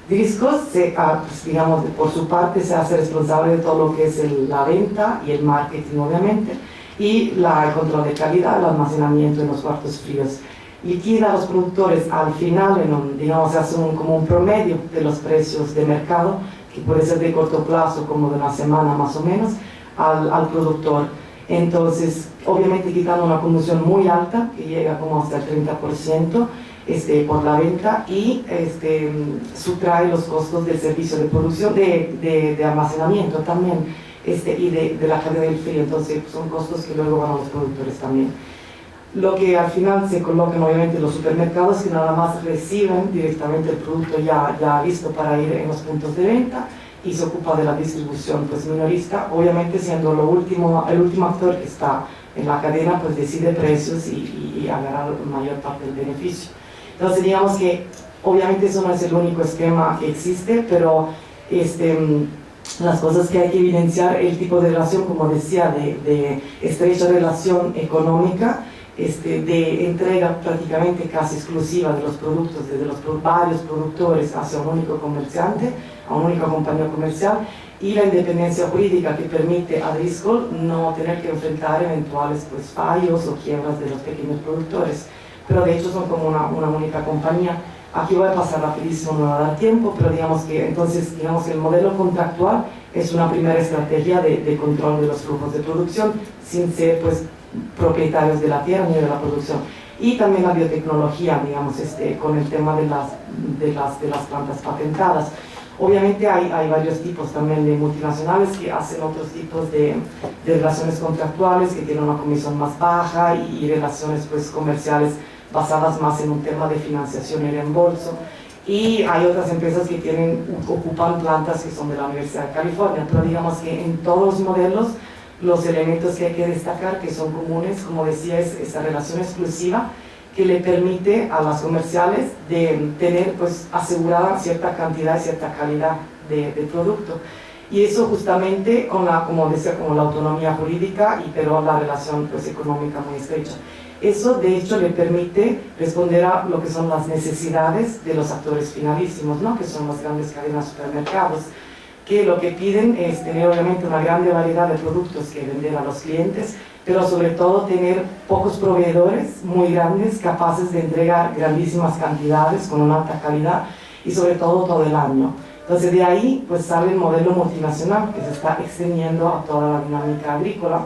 Driscoll, pues, digamos, por su parte se hace responsable de todo lo que es la venta y el marketing, obviamente, y el control de calidad, el almacenamiento en los cuartos fríos. Liquida a los productores al final, digamos, hace como un promedio de los precios de mercado, que puede ser de corto plazo, como de una semana más o menos, al productor. Entonces, obviamente quitando una comisión muy alta, que llega como hasta el 30%, por la venta, y sustrae los costos del servicio de producción, de almacenamiento también, y de la cadena del frío. Entonces son costos que luego van a los productores también. Lo que al final se colocan obviamente los supermercados, que nada más reciben directamente el producto ya listo para ir en los puntos de venta, y se ocupa de la distribución pues minorista, obviamente siendo el último actor que está en la cadena, pues decide precios y agarrar la mayor parte del beneficio. Entonces digamos que obviamente eso no es el único esquema que existe, pero las cosas que hay que evidenciar, el tipo de relación, como decía, de estrecha relación económica, de entrega prácticamente casi exclusiva de los productos desde los varios productores hacia un único comerciante, a una única compañía comercial, y la independencia jurídica que permite a Driscoll no tener que enfrentar eventuales pues, fallos o quiebras de los pequeños productores. Pero de hecho son como una única compañía. Aquí voy a pasar rapidísimo, no va a dar tiempo, pero digamos que el modelo contractual es una primera estrategia de control de los flujos de producción, sin ser pues propietarios de la tierra ni de la producción. Y también la biotecnología, digamos, con el tema de las plantas patentadas. Obviamente hay varios tipos también de multinacionales que hacen otros tipos de relaciones contractuales, que tienen una comisión más baja y relaciones pues, comerciales basadas más en un tema de financiación y reembolso. Y hay otras empresas que ocupan plantas que son de la Universidad de California, pero digamos que en todos los modelos los elementos que hay que destacar, que son comunes, como decía, es esa relación exclusiva que le permite a las comerciales de tener pues, asegurada cierta cantidad y cierta calidad de producto. Y eso justamente como decía, como la autonomía jurídica, pero la relación pues, económica muy estrecha. Eso de hecho le permite responder a lo que son las necesidades de los actores finalísimos, ¿no? Que son las grandes cadenas de supermercados, que lo que piden es tener obviamente una gran variedad de productos que vender a los clientes, pero sobre todo tener pocos proveedores muy grandes capaces de entregar grandísimas cantidades con una alta calidad y sobre todo el año. Entonces de ahí pues sale el modelo multinacional que se está extendiendo a toda la dinámica agrícola,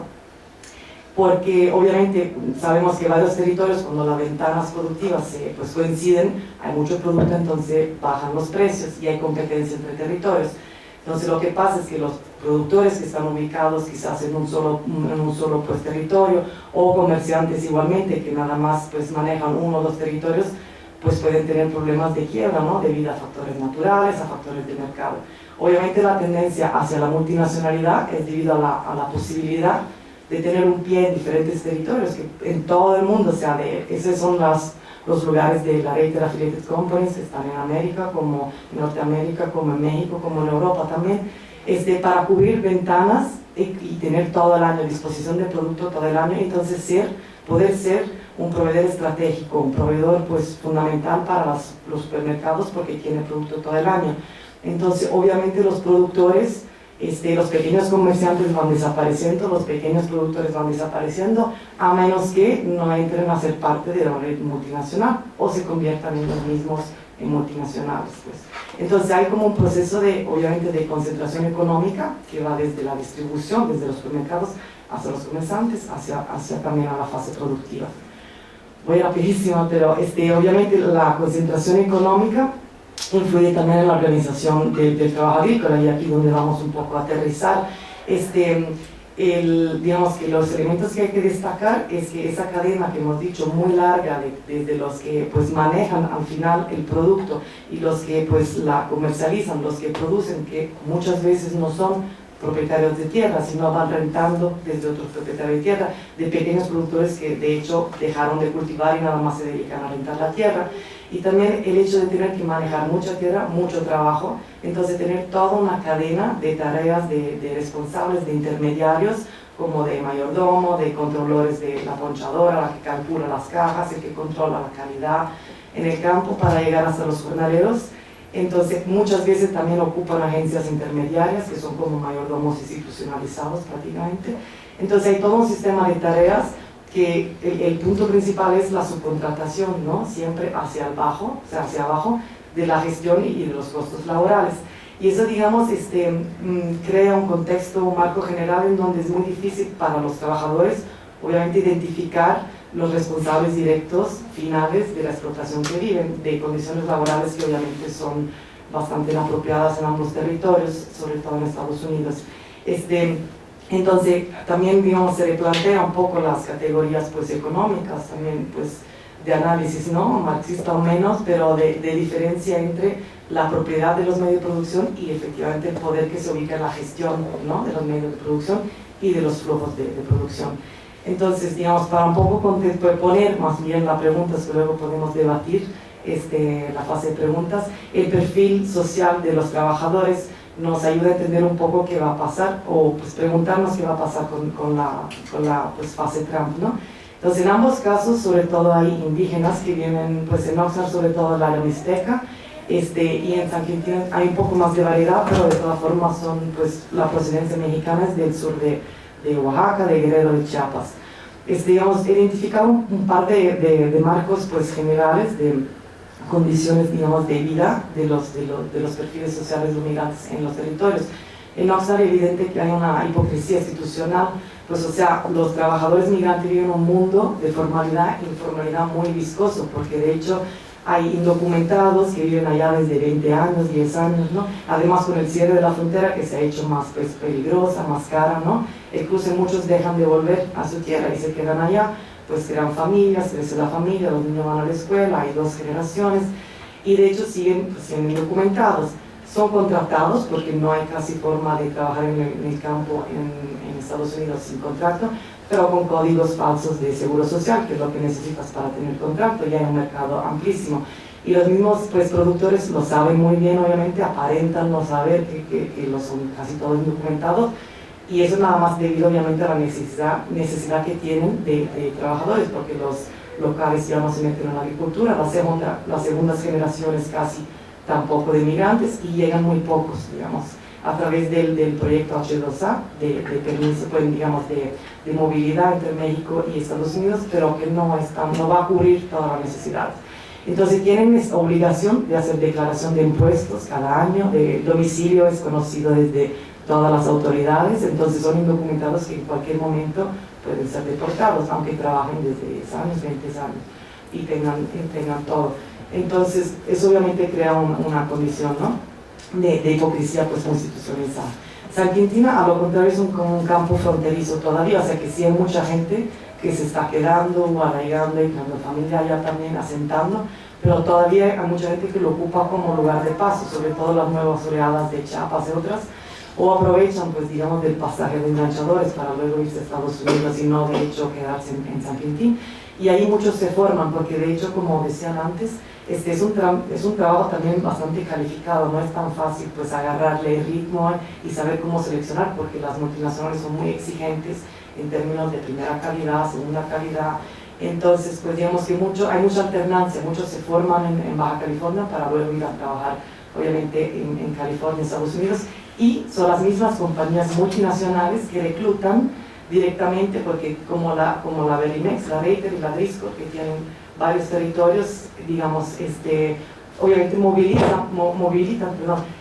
porque obviamente sabemos que varios territorios, cuando las ventanas productivas pues coinciden, hay mucho producto, entonces bajan los precios y hay competencia entre territorios. Entonces lo que pasa es que los productores que están ubicados quizás en un solo pues, territorio, o comerciantes igualmente que nada más pues, manejan uno o dos territorios, pues pueden tener problemas de quiebra, ¿no? Debido a factores naturales, a factores de mercado. Obviamente la tendencia hacia la multinacionalidad es debido a la posibilidad de tener un pie en diferentes territorios, que en todo el mundo, esos son los lugares de la Rated Affiliated Companies, que están en América, como en Norteamérica, como en México, como en Europa también, para cubrir ventanas y tener todo el año a disposición de producto todo el año, entonces poder ser un proveedor estratégico, un proveedor pues, fundamental para los supermercados porque tiene producto todo el año. Entonces obviamente los productores, los pequeños comerciantes van desapareciendo, los pequeños productores van desapareciendo, a menos que no entren a ser parte de la red multinacional o se conviertan en los mismos multinacionales. Pues. Entonces hay como un proceso obviamente de concentración económica que va desde la distribución, desde los supermercados hacia los comerciantes, hacia también a la fase productiva. Voy rapidísimo, pero obviamente la concentración económica influye también en la organización del trabajo agrícola, y aquí donde vamos un poco a aterrizar. Digamos que los elementos que hay que destacar es que esa cadena que hemos dicho muy larga desde los que pues manejan al final el producto y los que pues la comercializan, los que producen, que muchas veces no son propietarios de tierra, sino van rentando desde otros propietarios de tierra, de pequeños productores que de hecho dejaron de cultivar y nada más se dedican a rentar la tierra. Y también el hecho de tener que manejar mucha tierra, mucho trabajo, entonces tener toda una cadena de tareas de responsables, de intermediarios, como de mayordomo, de controladores de la ponchadora, la que calcula las cajas, el que controla la calidad en el campo para llegar hasta los jornaleros. Entonces, muchas veces también ocupan agencias intermediarias, que son como mayordomos institucionalizados prácticamente. Entonces, hay todo un sistema de tareas que el punto principal es la subcontratación, ¿no? Siempre hacia abajo, o sea, hacia abajo de la gestión y de los costos laborales. Y eso, digamos, crea un contexto, un marco general en donde es muy difícil para los trabajadores, obviamente, identificar los responsables directos finales de la explotación que viven, de condiciones laborales que obviamente son bastante inapropiadas en ambos territorios, sobre todo en Estados Unidos. Entonces, también, digamos, se replantea un poco las categorías pues, económicas, también pues, de análisis, ¿no? Marxista o menos, pero de diferencia entre la propiedad de los medios de producción y efectivamente el poder que se ubica en la gestión, ¿no? De los medios de producción y de los flujos de producción. Entonces, digamos, para un poco poner más bien las preguntas que luego podemos debatir, la fase de preguntas, el perfil social de los trabajadores nos ayuda a entender un poco qué va a pasar, o pues preguntarnos qué va a pasar con la pues, fase Trump, ¿no? Entonces, en ambos casos, sobre todo hay indígenas que vienen, pues en Oxnard, sobre todo el área mixteca, y en San Quintín hay un poco más de variedad, pero de todas formas son, pues, la procedencia mexicana es del sur de Oaxaca, de Guerrero, de Chiapas. Digamos, identificar un par de marcos, pues, generales de condiciones, digamos, de vida de los perfiles sociales de migrantes en los territorios. En Oxnard es evidente que hay una hipocresía institucional, pues, o sea, los trabajadores migrantes viven un mundo de formalidad e informalidad muy viscoso, porque de hecho hay indocumentados que viven allá desde 20 años, 10 años, ¿no? Además, con el cierre de la frontera, que se ha hecho más pues, peligrosa, más cara, ¿no? Incluso muchos dejan de volver a su tierra y se quedan allá, pues crean familias, crece la familia, los niños van a la escuela, hay 2 generaciones, y de hecho siguen pues, siendo indocumentados. Son contratados porque no hay casi forma de trabajar en el campo en Estados Unidos sin contrato, pero con códigos falsos de seguro social, que es lo que necesitas para tener contrato, y hay un mercado amplísimo. Y los mismos pues, productores lo saben muy bien, obviamente, aparentan no saber que los son casi todos indocumentados, y eso nada más debido obviamente a la necesidad que tienen de trabajadores, porque los locales ya no se meten en la agricultura, las segundas generaciones casi tampoco de migrantes, y llegan muy pocos, digamos, a través del proyecto H2A, de permiso, pues, digamos, de movilidad entre México y Estados Unidos, pero que no va a cubrir todas las necesidades. Entonces tienen esta obligación de hacer declaración de impuestos cada año, de domicilio es conocido desde todas las autoridades, entonces son indocumentados que en cualquier momento pueden ser deportados, aunque trabajen desde 10 años, 20 años, y tengan todo. Entonces, eso obviamente crea una condición, ¿no? de hipocresía pues, constitucionalizada. San Quintín, a lo contrario, es como un campo fronterizo todavía, o sea que sí hay mucha gente que se está quedando, arraigando y creando familia allá también, asentando, pero todavía hay mucha gente que lo ocupa como lugar de paso, sobre todo las nuevas oleadas de Chiapas y otras, o aprovechan, pues, digamos, del pasaje de enganchadores para luego irse a Estados Unidos y no, de hecho, quedarse en San Quintín. Y ahí muchos se forman, porque de hecho, como decían antes, es un trabajo también bastante calificado, no es tan fácil pues agarrarle el ritmo y saber cómo seleccionar, porque las multinacionales son muy exigentes en términos de primera calidad, segunda calidad. Entonces, pues digamos que hay mucha alternancia, muchos se forman en Baja California para luego ir a trabajar, obviamente, en California, en Estados Unidos, y son las mismas compañías multinacionales que reclutan directamente, porque como la Verimex, la Reiter y la Driscoll, que tienen varios territorios, digamos, obviamente movilizan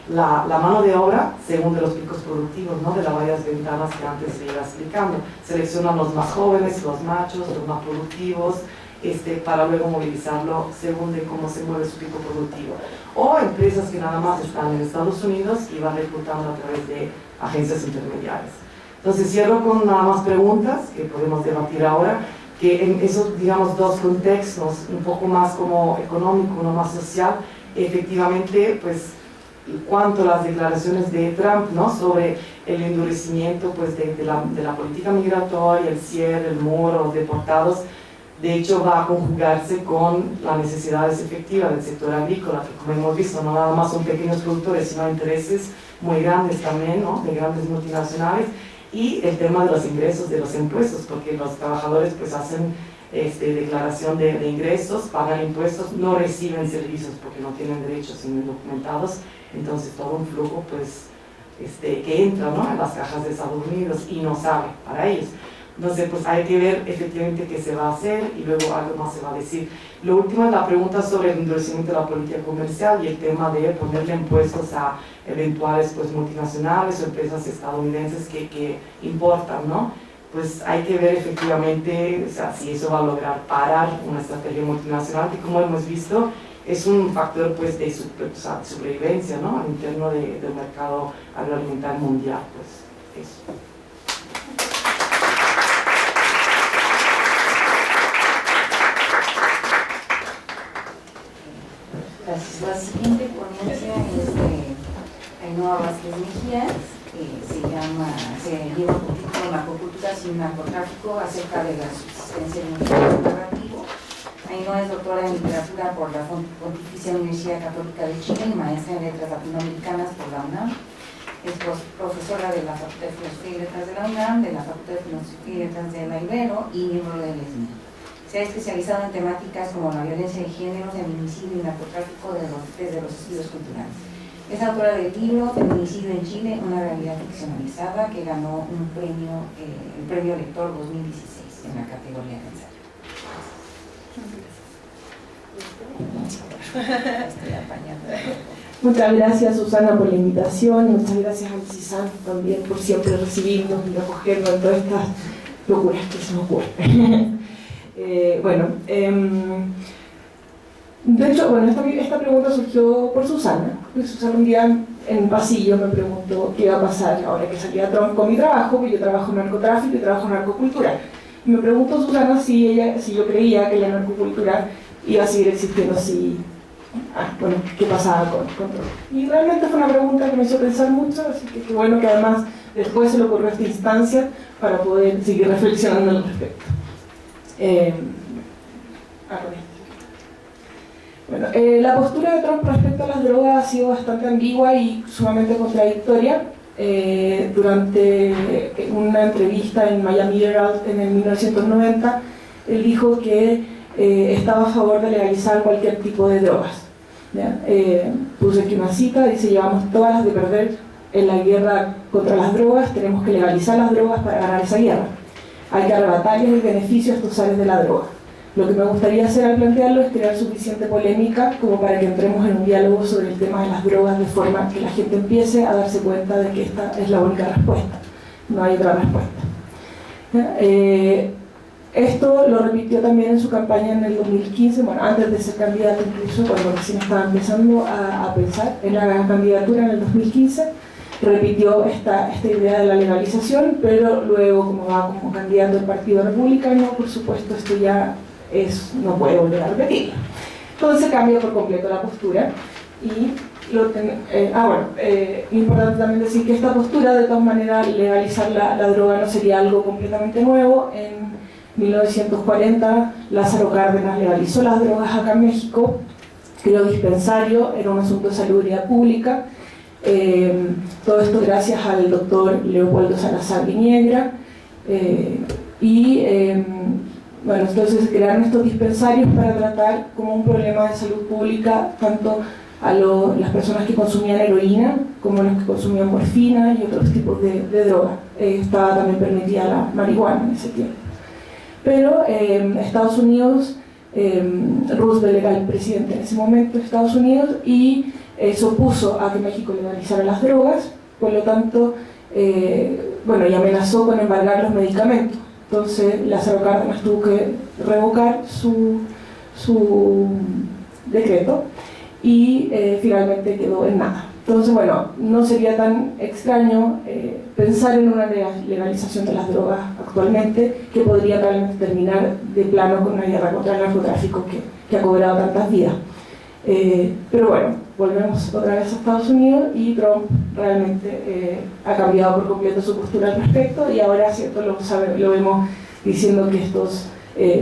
la mano de obra según de los picos productivos, ¿no? De las varias ventanas que antes se iba explicando. Seleccionan los más jóvenes, los machos, los más productivos, para luego movilizarlo según de cómo se mueve su pico productivo. O empresas que nada más están en Estados Unidos y van reclutando a través de agencias intermediarias. Entonces cierro con nada más preguntas que podemos debatir ahora, que en esos, digamos, 2 contextos, un poco más como económico, uno más social, efectivamente, pues, cuanto a las declaraciones de Trump, ¿no? Sobre el endurecimiento, pues, de la política migratoria, el cierre, el muro, los deportados, de hecho va a conjugarse con las necesidades efectivas del sector agrícola, que como hemos visto, no nada más son pequeños productores, sino intereses muy grandes también, ¿no? De grandes multinacionales, y el tema de los ingresos, de los impuestos, porque los trabajadores pues hacen declaración de ingresos, pagan impuestos, no reciben servicios porque no tienen derechos indocumentados, entonces todo un flujo pues, que entra, ¿no?, en las cajas de Estados Unidos y no sabe para ellos. Entonces, pues hay que ver efectivamente qué se va a hacer y luego algo más se va a decir. Lo último es la pregunta sobre el endurecimiento de la política comercial y el tema de ponerle impuestos a eventuales pues, multinacionales o empresas estadounidenses que importan, ¿no? Pues hay que ver efectivamente, o sea, si eso va a lograr parar una estrategia multinacional que, como hemos visto, es un factor pues, de sobrevivencia, ¿no?, al interno del mercado agroalimentario mundial. Pues, eso. La siguiente ponencia es de Ainhoa Vázquez Mejías, se lleva por título Narcocultura sin narcotráfico, acerca de la subsistencia de un género narrativo. Ainhoa es doctora en literatura por la Pontificia Universidad Católica de Chile y maestra en letras latinoamericanas por la UNAM. Es profesora de la Facultad de Filosofía y Letras de la UNAM, de la Facultad de Filosofía y Letras de la Ibero y miembro del ESMI. Se ha especializado en temáticas como la violencia de género, feminicidio y narcotráfico desde los estudios culturales. Es autora del libro Feminicidio en Chile, una realidad ficcionalizada, que ganó un premio, el Premio Lector 2016 en la categoría de ensayo. Estoy apañando. Muchas gracias, Susana, por la invitación. Muchas gracias a CISAN también por siempre recibirnos y acogernos en todas estas locuras que se nos ocurren. De hecho, esta pregunta surgió por Susana, porque Susana un día en un pasillo me preguntó qué iba a pasar ahora que salía Trump con mi trabajo, porque yo trabajo en narcotráfico y trabajo en narcocultura. Y me preguntó Susana si yo creía que la narcocultura iba a seguir existiendo así. ¿Qué pasaba con Trump? Y realmente fue una pregunta que me hizo pensar mucho, así que qué bueno que además después se le ocurrió esta instancia para poder seguir reflexionando al respecto. La postura de Trump respecto a las drogas ha sido bastante ambigua y sumamente contradictoria. Durante una entrevista en Miami Herald en el 1990, él dijo que estaba a favor de legalizar cualquier tipo de drogas. Puse aquí una cita, dice: llevamos todas las de perder en la guerra contra las drogas, tenemos que legalizar las drogas para ganar esa guerra. Hay que arrebatarles el beneficio a estos sales de la droga. Lo que me gustaría hacer al plantearlo es crear suficiente polémica como para que entremos en un diálogo sobre el tema de las drogas, de forma que la gente empiece a darse cuenta de que esta es la única respuesta, no hay otra respuesta. Esto lo repitió también en su campaña en el 2015, antes de ser candidato, incluso cuando recién estaba empezando a pensar en la candidatura en el 2015, repitió esta idea de la legalización, pero luego, como va como candidato del Partido Republicano, por supuesto esto ya no puede volver a repetirlo. Entonces cambia por completo la postura y importante también decir que esta postura, de todas maneras, legalizar la droga no sería algo completamente nuevo. En 1940 Lázaro Cárdenas legalizó las drogas acá en México, creó dispensario, era un asunto de salubridad pública. Todo esto gracias al doctor Leopoldo Salazar Viniegra, entonces crearon estos dispensarios para tratar como un problema de salud pública tanto a las personas que consumían heroína como a los que consumían morfina y otros tipos de droga. Estaba también permitida la marihuana en ese tiempo. Pero Estados Unidos, Roosevelt era el presidente en ese momento de Estados Unidos y se opuso a que México legalizara las drogas, por lo tanto, y amenazó con embargar los medicamentos. Entonces Lázaro Cárdenas tuvo que revocar su decreto y finalmente quedó en nada. Entonces, no sería tan extraño pensar en una legalización de las drogas actualmente, que podría realmente terminar de plano con una guerra contra el narcotráfico que ha cobrado tantas vidas. Pero volvemos otra vez a Estados Unidos y Trump realmente ha cambiado por completo su postura al respecto y ahora, ¿cierto?, lo vemos diciendo que estos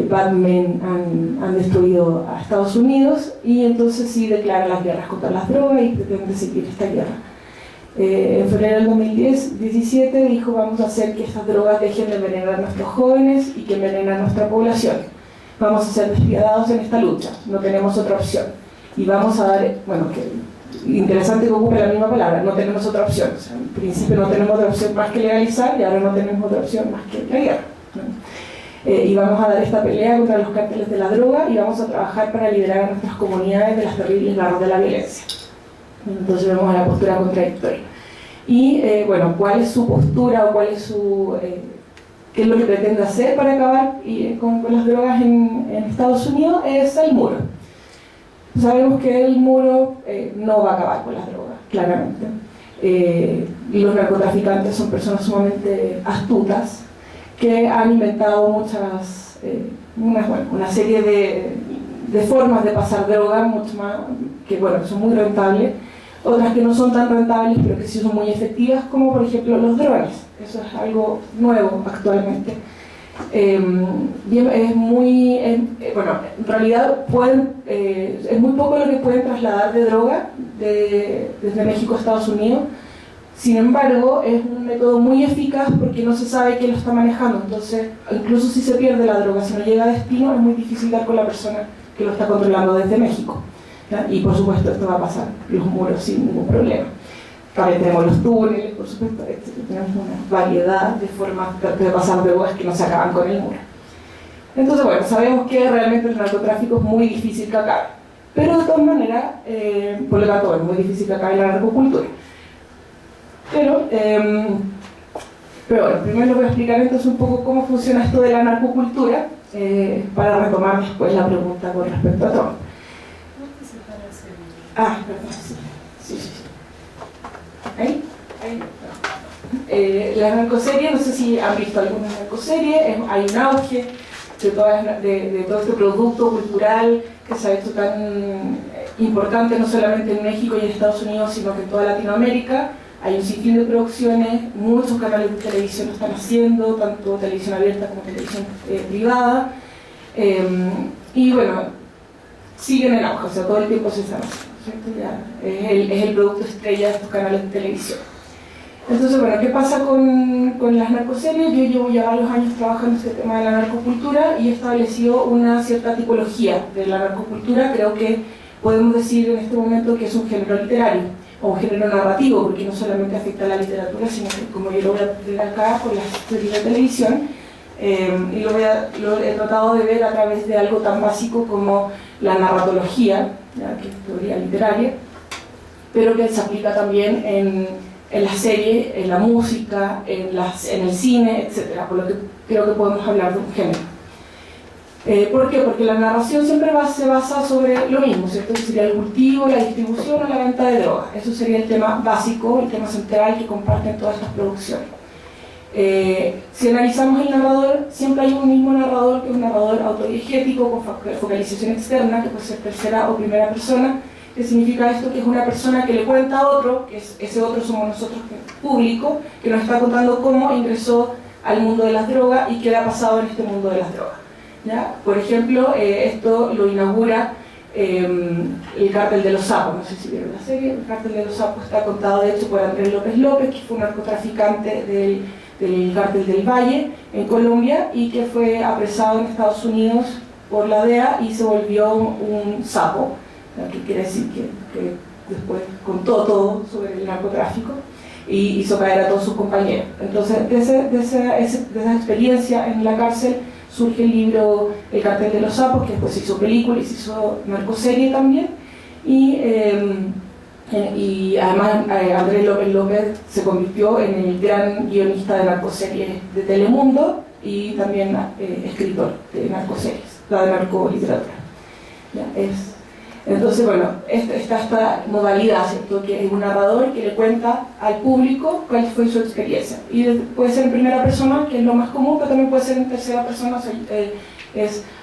Batmen han destruido a Estados Unidos y entonces sí declara las guerras contra las drogas y pretende seguir esta guerra. En febrero del 2017 dijo: vamos a hacer que estas drogas dejen de envenenar a nuestros jóvenes y que envenenen a nuestra población. vamos a ser despiadados en esta lucha, no tenemos otra opción. Y vamos a dar, bueno, que interesante que ocupe la misma palabra, no tenemos otra opción. O sea, en principio no tenemos otra opción más que legalizar y ahora no tenemos otra opción más que la guerra, ¿no? Y vamos a dar esta pelea contra los cárteles de la droga y vamos a trabajar para liberar a nuestras comunidades de las terribles garras de la violencia. Entonces vemos la postura contradictoria. Y bueno, ¿cuál es su postura o cuál es su... qué es lo que pretende hacer para acabar con las drogas en Estados Unidos? Es el muro. Sabemos que el muro no va a acabar con las drogas, claramente. Los narcotraficantes son personas sumamente astutas que han inventado una serie de formas de pasar droga, mucho más, que bueno, son muy rentables, otras que no son tan rentables pero que sí son muy efectivas, como por ejemplo los drones. Eso es algo nuevo actualmente. Bueno, en realidad es muy poco lo que pueden trasladar de droga desde México a Estados Unidos. Sin embargo, es un método muy eficaz porque no se sabe quién lo está manejando. Entonces, incluso si se pierde la droga, si no llega a destino, es muy difícil dar con la persona que lo está controlando desde México, ¿ya? Y por supuesto esto va a pasar los muros sin ningún problema. También tenemos los túneles, por supuesto, tenemos una variedad de formas de pasar drogas que no se acaban con el muro. Entonces, bueno, sabemos que realmente el narcotráfico es muy difícil que acabe, pero de todas maneras, por lo tanto, es muy difícil que acabe la narcocultura. Pero bueno, primero les voy a explicar entonces un poco cómo funciona esto de la narcocultura, para retomar después la pregunta con respecto a Trump. Ah, perdón, sí. ¿Ahí? Las narcoseries, no sé si han visto algunas narcoseries, hay un auge de todo este producto cultural que se ha hecho tan importante no solamente en México y en Estados Unidos, sino que en toda Latinoamérica. Hay un sinfín de producciones, muchos canales de televisión lo están haciendo, tanto televisión abierta como televisión privada, y bueno, siguen en auge, o sea, todo el tiempo se están haciendo, ¿cierto? Es el producto estrella de estos canales de televisión. Entonces, bueno, ¿qué pasa con las narcoseries? Yo llevo ya varios años trabajando en este tema de la narcocultura y he establecido una cierta tipología de la narcocultura. Creo que podemos decir en este momento que es un género literario o un género narrativo, porque no solamente afecta a la literatura, sino que, como yo lo voy a ver acá por las series de televisión, y lo he tratado de ver a través de algo tan básico como la narratología, ¿ya? Que es teoría literaria, pero que se aplica también en las series, en la música, en el cine, etc. Por lo que creo que podemos hablar de un género. ¿Por qué? Porque la narración siempre se basa sobre lo mismo, ¿cierto? Que sería el cultivo, la distribución o la venta de drogas. Eso sería el tema básico, el tema central que comparten todas estas producciones. Si analizamos el narrador, siempre hay un mismo narrador, que es un narrador autodiegético con focalización externa, que puede ser tercera o primera persona. ¿Qué significa esto? Que es una persona que le cuenta a otro, que ese otro somos nosotros, público, que nos está contando cómo ingresó al mundo de las drogas y qué le ha pasado en este mundo de las drogas, ¿ya? Por ejemplo, esto lo inaugura el Cártel de los Sapos. No sé si vieron la serie. El Cártel de los Sapos está contado de hecho por Andrés López López, que fue un narcotraficante del Cártel del Valle en Colombia y que fue apresado en Estados Unidos por la DEA y se volvió un sapo, que quiere decir que después contó todo sobre el narcotráfico y hizo caer a todos sus compañeros. Entonces, de esa experiencia en la cárcel surge el libro El Cártel de los Sapos, que después se hizo película y se hizo narcoserie también, y además Andrés López López se convirtieu en el gran guionista de narcoseries de Telemundo y también escritor de narcoseries, de narcoliteratura. Entonces, bueno, está esta modalidad, ¿cierto? Que es un narrador que le cuenta al público cuál fue su experiencia. Y puede ser en primera persona, que es lo más común, pero también puede ser en tercera persona, o sea,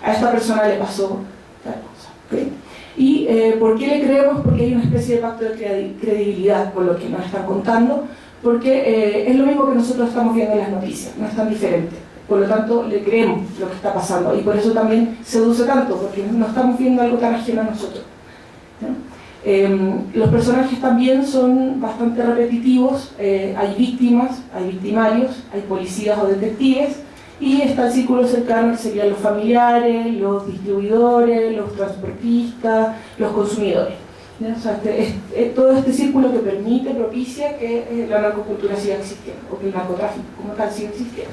a esta persona le pasó tal cosa, ¿okay? ¿Y por qué le creemos? Porque hay una especie de pacto de credibilidad con lo que nos están contando, porque es lo mismo que nosotros estamos viendo en las noticias, no es tan diferente. Por lo tanto, le creemos lo que está pasando y por eso también seduce tanto, porque no estamos viendo algo tan ajeno a nosotros, ¿no? Los personajes también son bastante repetitivos, hay víctimas, hay victimarios, hay policías o detectives y está el círculo cercano que serían los familiares, los distribuidores, los transportistas, los consumidores. ¿Ya? O sea, todo este círculo que propicia que la narcocultura siga existiendo, o que el narcotráfico como tal siga existiendo.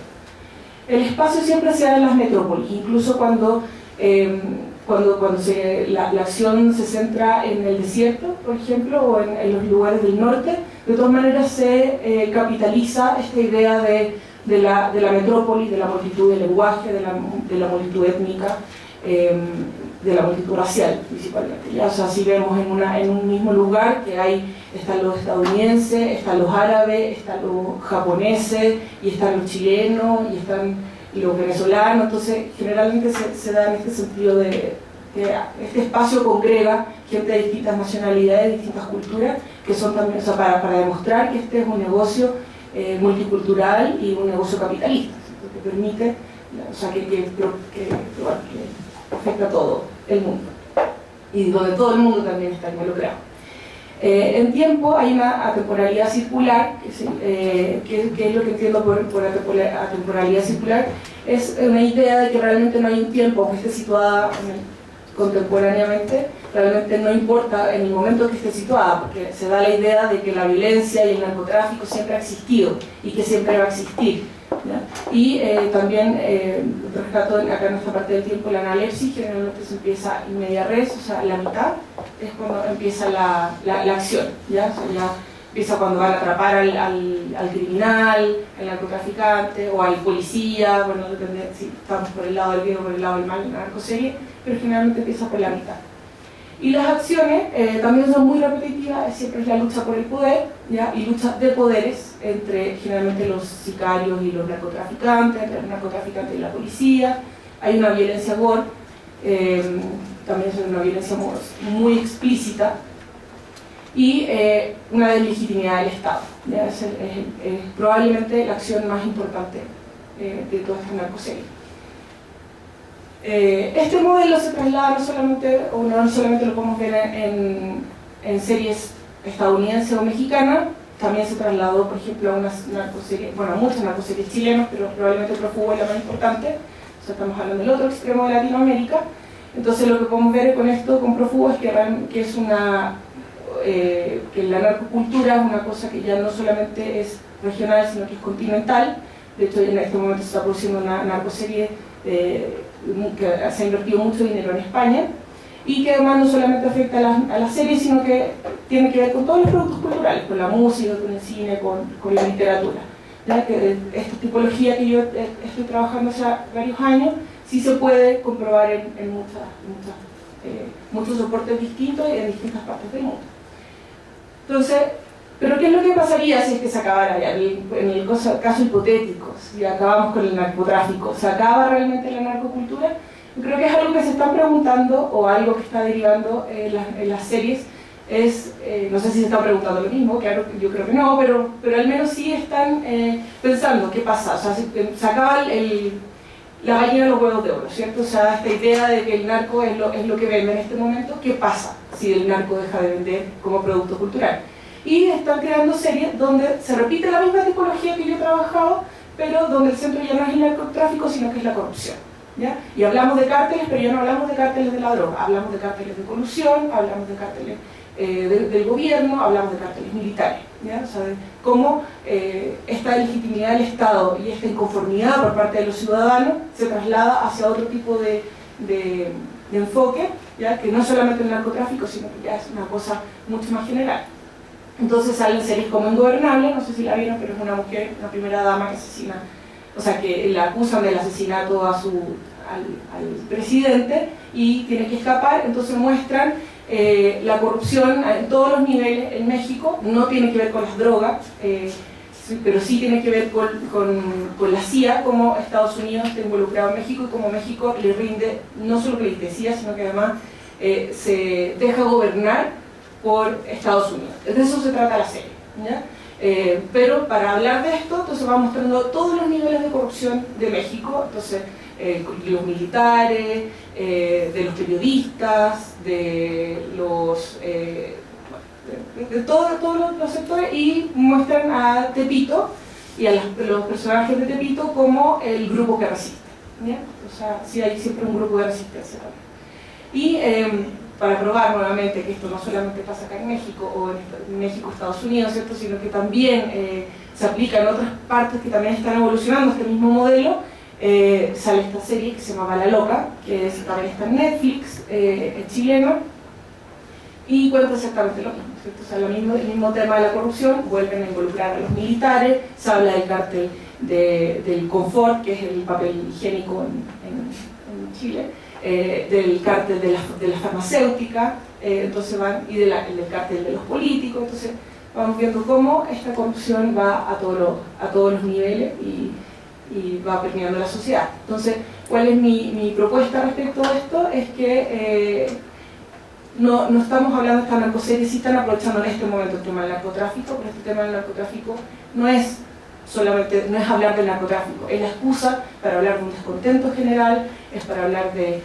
El espacio siempre se da en las metrópolis, incluso cuando la acción se centra en el desierto, por ejemplo, o en los lugares del norte, de todas maneras se capitaliza esta idea de la metrópoli, de la multitud de lenguaje, de la multitud étnica, de la multitud racial principalmente. ¿Ya? O sea, si vemos en un mismo lugar que están los estadounidenses, están los árabes, están los japoneses, y están los chilenos, y están los venezolanos, entonces generalmente se da en este sentido de que este espacio congrega gente de distintas nacionalidades, de distintas culturas, que son también, o sea, para demostrar que este es un negocio multicultural y un negocio capitalista, ¿sí? Que permite, o sea, que afecta a todo el mundo, y donde todo el mundo también está involucrado. En tiempo hay una atemporalidad circular, que es lo que entiendo por atemporalidad circular, es una idea de que realmente no hay un tiempo que esté situada contemporáneamente, realmente no importa en el momento que esté situada, porque se da la idea de que la violencia y el narcotráfico siempre ha existido y que siempre va a existir. ¿Ya? Y también rescato acá en esta parte del tiempo la analepsis, generalmente se empieza in media res, o sea, la mitad es cuando empieza la acción, ¿ya? O sea, ya empieza cuando van a atrapar al criminal, al narcotraficante o al policía, bueno, depende si estamos por el lado del bien o por el lado del mal en la narcoserie, pero generalmente empieza por la mitad. Y las acciones también son muy repetitivas, siempre es la lucha por el poder, ¿ya? Y lucha de poderes entre generalmente los sicarios y los narcotraficantes, entre los narcotraficantes y la policía. Hay una violencia gore, también es una violencia muy explícita, y una deslegitimidad del Estado. ¿Ya? Es probablemente la acción más importante de toda esta narcoserie. Este modelo se traslada no solamente lo podemos ver en series estadounidenses o mexicanas, también se trasladó, por ejemplo, a unas narcoseries, bueno, a muchas narcoseries chilenas, pero probablemente Prófugo es la más importante, o sea, estamos hablando del otro extremo de Latinoamérica. Entonces lo que podemos ver con esto, con Prófugo, es que la narcocultura es una cosa que ya no solamente es regional, sino que es continental. De hecho, en este momento se está produciendo una narcoserie que se ha invertido mucho dinero en España, y que además no solamente afecta a las series, sino que tiene que ver con todos los productos culturales, con la música, con el cine, con la literatura. Ya que esta tipología que yo estoy trabajando hace varios años, sí se puede comprobar en muchos soportes distintos y en distintas partes del mundo. Entonces, ¿pero qué es lo que pasaría si es que se acabara ya? En el caso hipotético, si acabamos con el narcotráfico, ¿se acaba realmente la narcocultura? Yo creo que es algo que se están preguntando, o algo que está derivando en las series. No sé si se están preguntando lo mismo, claro, yo creo que no, pero al menos sí están pensando qué pasa. O sea, se acaba la gallina de los huevos de oro, ¿cierto? O sea, esta idea de que el narco es lo que vende en este momento. ¿Qué pasa si el narco deja de vender como producto cultural? Y están creando series donde se repite la misma tipología que yo he trabajado, pero donde el centro ya no es el narcotráfico, sino que es la corrupción. ¿Ya? Y hablamos de cárteles, pero ya no hablamos de cárteles de la droga, hablamos de cárteles de colusión, hablamos de cárteles del gobierno, hablamos de cárteles militares. ¿Ya? O sea, de cómo esta legitimidad del Estado y esta inconformidad por parte de los ciudadanos se traslada hacia otro tipo de enfoque, ¿ya? Que no es solamente el narcotráfico, sino que ya es una cosa mucho más general. Entonces salen series como Ingobernable, no sé si la vieron, pero es una mujer, una primera dama que asesina, o sea, que la acusan del asesinato al presidente y tiene que escapar. Entonces muestran la corrupción en todos los niveles en México. No tiene que ver con las drogas, pero sí tiene que ver con la CIA, como Estados Unidos está involucrado en México y como México le rinde no solo pleitesía, sino que además se deja gobernar por Estados Unidos. De eso se trata la serie, ¿ya? Pero para hablar de esto, entonces va mostrando todos los niveles de corrupción de México, entonces los militares, de los periodistas, de todos los sectores, y muestran a Tepito, y a los personajes de Tepito como el grupo que resiste, ¿bien? O sea, sí hay siempre un grupo de resistencia también. Y para probar nuevamente que esto no solamente pasa acá en México o en México, Estados Unidos, ¿cierto? Sino que también se aplica en otras partes que también están evolucionando este mismo modelo, sale esta serie que se llama La Loca, que también está en Netflix, es chilena, y cuenta exactamente lo mismo, ¿cierto? O sea, el mismo tema de la corrupción, vuelven a involucrar a los militares, se habla del cártel del confort, que es el papel higiénico en Chile, del cártel de la farmacéutica, entonces y del cártel de los políticos, entonces vamos viendo cómo esta corrupción va a todos los niveles y va permeando la sociedad. Entonces, ¿cuál es mi propuesta respecto a esto? Es que no estamos hablando de esta narcoserie, sí están aprovechando en este momento el tema del narcotráfico, pero este tema del narcotráfico no es hablar del narcotráfico, es la excusa para hablar de un descontento general, es para hablar de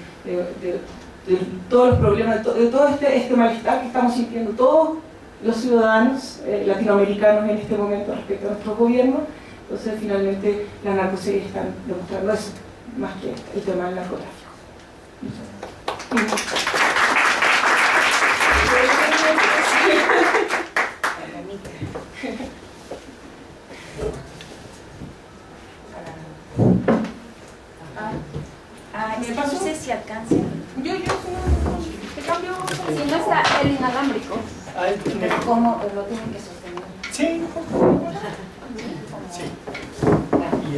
todos los problemas, de todo este malestar que estamos sintiendo todos los ciudadanos latinoamericanos en este momento respecto a nuestro gobierno. Entonces, finalmente, las narcoseries están demostrando eso, más que el tema del narcotráfico. No sé si alcance. Yo, te cambio. Si no está el inalámbrico. Pero ¿cómo lo tienen que sostener? Sí. Sí.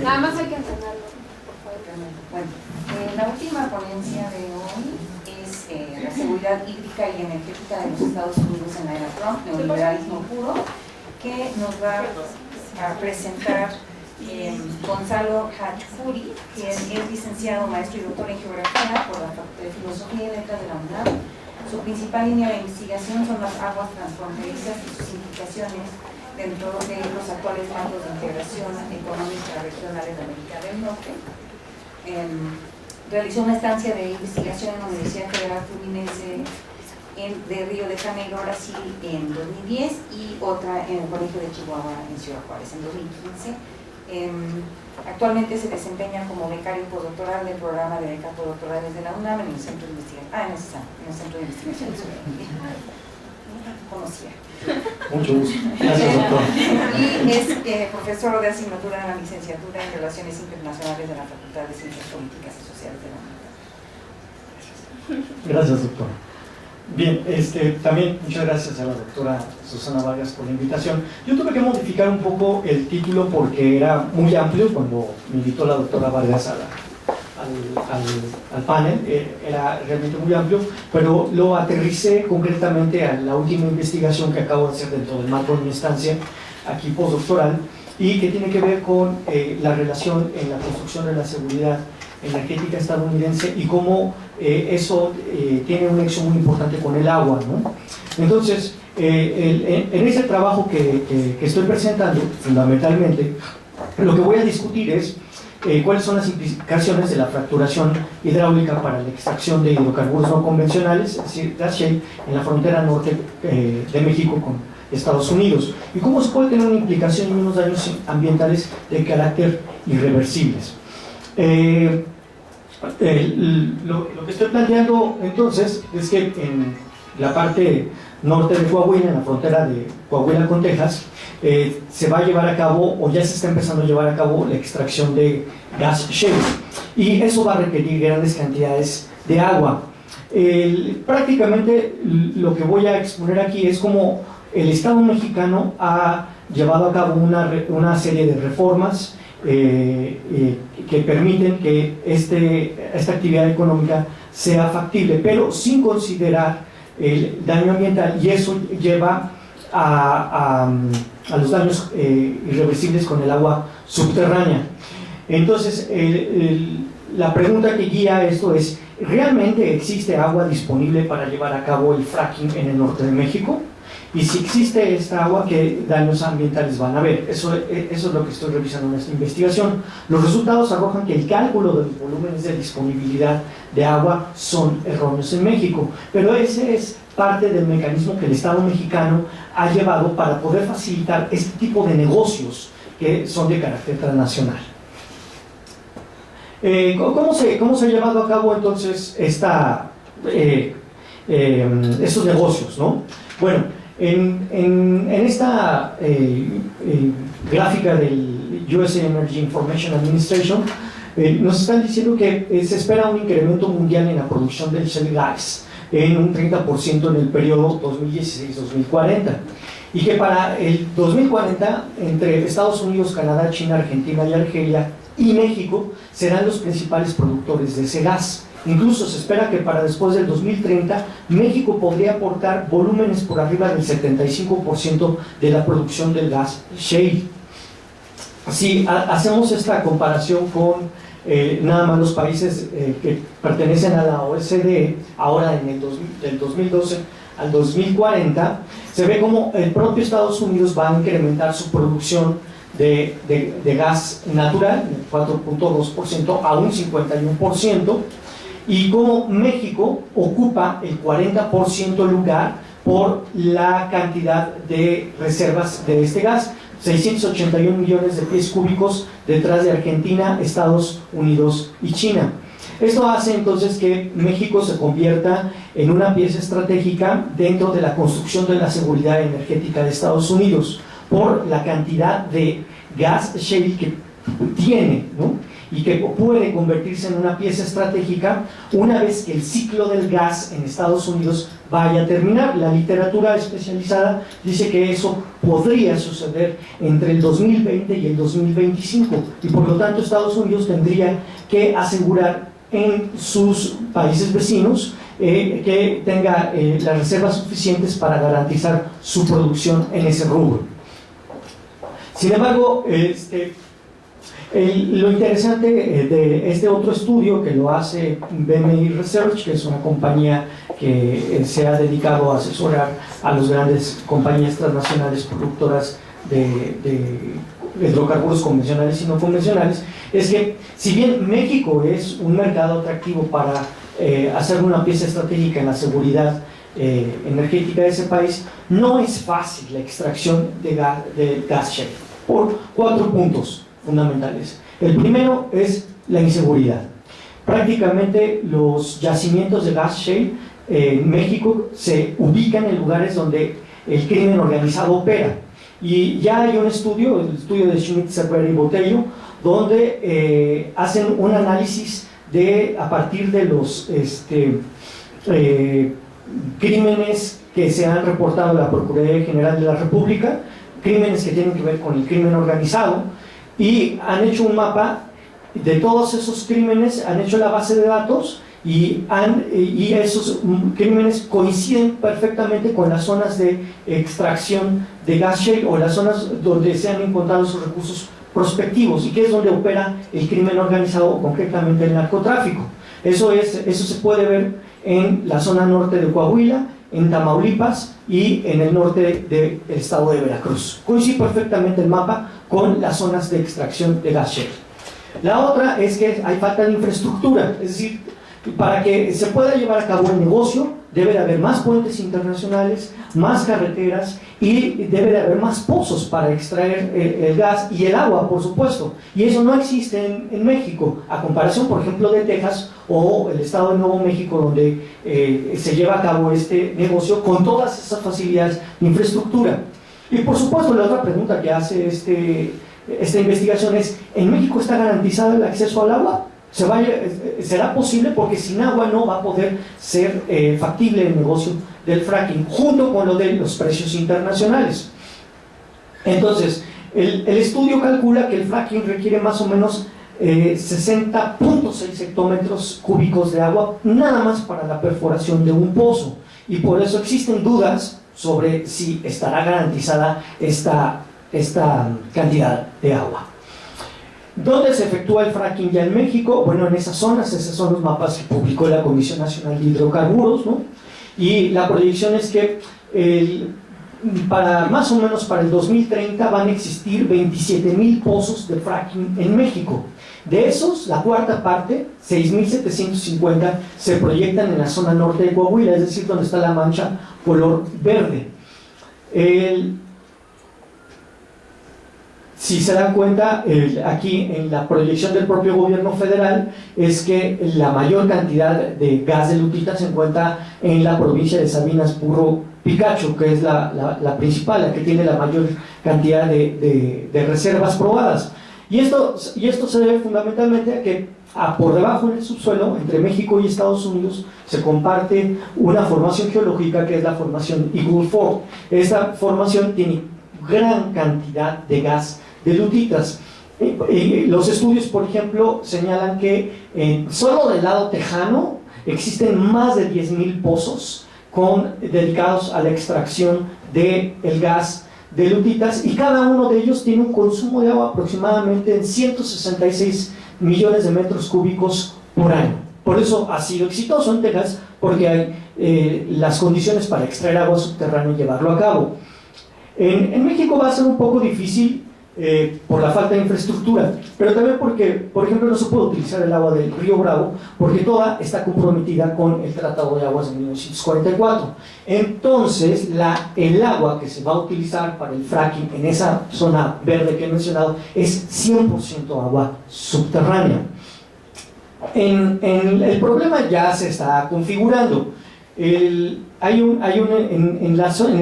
Nada más hay que encenderlo, por favor. Bueno, la última ponencia de hoy es la seguridad hídrica y energética de los Estados Unidos en la era Trump, neoliberalismo puro, que nos va a presentar Gonzalo Hatchfuri, quien es licenciado, maestro y doctor en geografía por la Facultad de Filosofía y Letras de la UNAM. Su principal línea de investigación son las aguas transfronterizas y sus implicaciones dentro de los actuales marcos de integración económica regionales de América del Norte. Realizó una estancia de investigación en la Universidad Federal Fluminense de Río de Janeiro, Brasil, en 2010, y otra en el Colegio de Chihuahua en Ciudad Juárez en 2015. Actualmente se desempeña como becario postdoctoral del programa de becas postdoctorales de la UNAM en el Centro de Investigación. En el Centro de Investigación. Conocía. Mucho gusto. Gracias, doctor. Y es profesor de asignatura en la licenciatura en Relaciones Internacionales de la Facultad de Ciencias Políticas y Sociales de la UNAM. Gracias, doctor. Bien, también muchas gracias a la doctora Susana Vargas por la invitación. Yo tuve que modificar un poco el título porque era muy amplio cuando me invitó la doctora Vargas al panel, era realmente muy amplio, pero lo aterricé concretamente a la última investigación que acabo de hacer dentro del marco de mi estancia aquí postdoctoral, y que tiene que ver con la relación en la construcción de la seguridad energética estadounidense y cómo eso tiene un nexo muy importante con el agua, ¿no? Entonces, en ese trabajo que estoy presentando, fundamentalmente, lo que voy a discutir es cuáles son las implicaciones de la fracturación hidráulica para la extracción de hidrocarburos no convencionales, es decir, gas shale, en la frontera norte de México con Estados Unidos, y cómo se puede tener una implicación y unos daños ambientales de carácter irreversibles. Lo que estoy planteando entonces es que en la parte norte de Coahuila, en la frontera de Coahuila con Texas, se va a llevar a cabo, o ya se está empezando a llevar a cabo, la extracción de gas shale, y eso va a requerir grandes cantidades de agua. Prácticamente lo que voy a exponer aquí es cómo el Estado mexicano ha llevado a cabo una serie de reformas que permiten que esta actividad económica sea factible, pero sin considerar el daño ambiental, y eso lleva a los daños irreversibles con el agua subterránea. Entonces, la pregunta que guía esto es: ¿realmente existe agua disponible para llevar a cabo el fracking en el norte de México? y si existe esta agua, qué daños ambientales van a haber. Eso es lo que estoy revisando en esta investigación. Los resultados arrojan que el cálculo de los volúmenes de disponibilidad de agua son erróneos en México, pero ese es parte del mecanismo que el Estado mexicano ha llevado para poder facilitar este tipo de negocios que son de carácter transnacional. ¿Cómo se ha llevado a cabo entonces estos negocios, ¿no? Bueno, en esta gráfica del US Energy Information Administration nos están diciendo que se espera un incremento mundial en la producción del shale gas en un 30% en el periodo 2016-2040, y que para el 2040 entre Estados Unidos, Canadá, China, Argentina y Argelia y México serán los principales productores de ese gas. Incluso se espera que para después del 2030 México podría aportar volúmenes por arriba del 75% de la producción del gas shale. Si hacemos esta comparación con nada más los países que pertenecen a la OSD, ahora del 2012 al 2040, se ve como el propio Estados Unidos va a incrementar su producción de gas natural, 4.2% a un 51%, y como México ocupa el 40% lugar por la cantidad de reservas de este gas, 681 millones de pies cúbicos detrás de Argentina, Estados Unidos y China. Esto hace entonces que México se convierta en una pieza estratégica dentro de la construcción de la seguridad energética de Estados Unidos por la cantidad de gas shale que tiene, ¿no? Y que puede convertirse en una pieza estratégica una vez que el ciclo del gas en Estados Unidos vaya a terminar. La literatura especializada dice que eso podría suceder entre el 2020 y el 2025, y por lo tanto Estados Unidos tendría que asegurar en sus países vecinos que tenga las reservas suficientes para garantizar su producción en ese rubro. Sin embargo, lo interesante de este otro estudio, que lo hace BMI Research, que es una compañía que se ha dedicado a asesorar a las grandes compañías transnacionales productoras de hidrocarburos convencionales y no convencionales, es que si bien México es un mercado atractivo para hacer una pieza estratégica en la seguridad energética de ese país, no es fácil la extracción de gas shale, por 4 puntos fundamentales. El primero es la inseguridad. Prácticamente los yacimientos de gas shale en México se ubican en lugares donde el crimen organizado opera, y ya hay un estudio, el estudio de Schmidt, Cervera y Botello, donde hacen un análisis a partir de los crímenes que se han reportado a la Procuraduría General de la República, crímenes que tienen que ver con el crimen organizado, y han hecho un mapa de todos esos crímenes, han hecho la base de datos, y esos crímenes coinciden perfectamente con las zonas de extracción de gas shale o las zonas donde se han encontrado esos recursos prospectivos, y que es donde opera el crimen organizado, concretamente el narcotráfico. Eso se puede ver en la zona norte de Coahuila, en Tamaulipas y en el norte del estado de Veracruz. Coincide perfectamente el mapa con las zonas de extracción de gas shale. La otra es que hay falta de infraestructura, es decir, para que se pueda llevar a cabo el negocio debe de haber más puentes internacionales, más carreteras, y debe de haber más pozos para extraer el gas y el agua, por supuesto, y eso no existe en México, a comparación por ejemplo de Texas o el estado de Nuevo México, donde se lleva a cabo este negocio con todas esas facilidades de infraestructura. Y por supuesto la otra pregunta que hace esta investigación es: ¿en México está garantizado el acceso al agua? ¿Será posible? Porque sin agua no va a poder ser factible el negocio del fracking, junto con lo de los precios internacionales. Entonces, el estudio calcula que el fracking requiere más o menos 60.6 hectómetros cúbicos de agua, nada más para la perforación de un pozo, y por eso existen dudas sobre si estará garantizada esta cantidad de agua. ¿Dónde se efectúa el fracking ya en México? Bueno, en esas zonas, esos son los mapas que publicó la Comisión Nacional de Hidrocarburos, ¿no? Y la proyección es que más o menos para el 2030 van a existir 27,000 pozos de fracking en México. De esos, la cuarta parte, 6,750, se proyectan en la zona norte de Coahuila, es decir, donde está la mancha color verde. Si se dan cuenta, aquí en la proyección del propio gobierno federal es que la mayor cantidad de gas de lutita se encuentra en la provincia de Sabinas Purro Picacho, que es la principal, la que tiene la mayor cantidad de reservas probadas. Y esto se debe fundamentalmente a que por debajo en el subsuelo, entre México y Estados Unidos, se comparte una formación geológica que es la formación Eagle Ford. Esta formación tiene gran cantidad de gas de lutitas. Los estudios, por ejemplo, señalan que solo del lado tejano existen más de 10,000 pozos dedicados a la extracción del gas de lutitas, y cada uno de ellos tiene un consumo de agua aproximadamente en 166 millones de metros cúbicos por año. Por eso ha sido exitoso en Texas, porque hay las condiciones para extraer agua subterránea y llevarlo a cabo. En México va a ser un poco difícil por la falta de infraestructura, pero también porque, por ejemplo, no se puede utilizar el agua del río Bravo, porque toda está comprometida con el Tratado de Aguas de 1944. Entonces, el agua que se va a utilizar para el fracking en esa zona verde que he mencionado es 100% agua subterránea. El problema ya se está configurando. En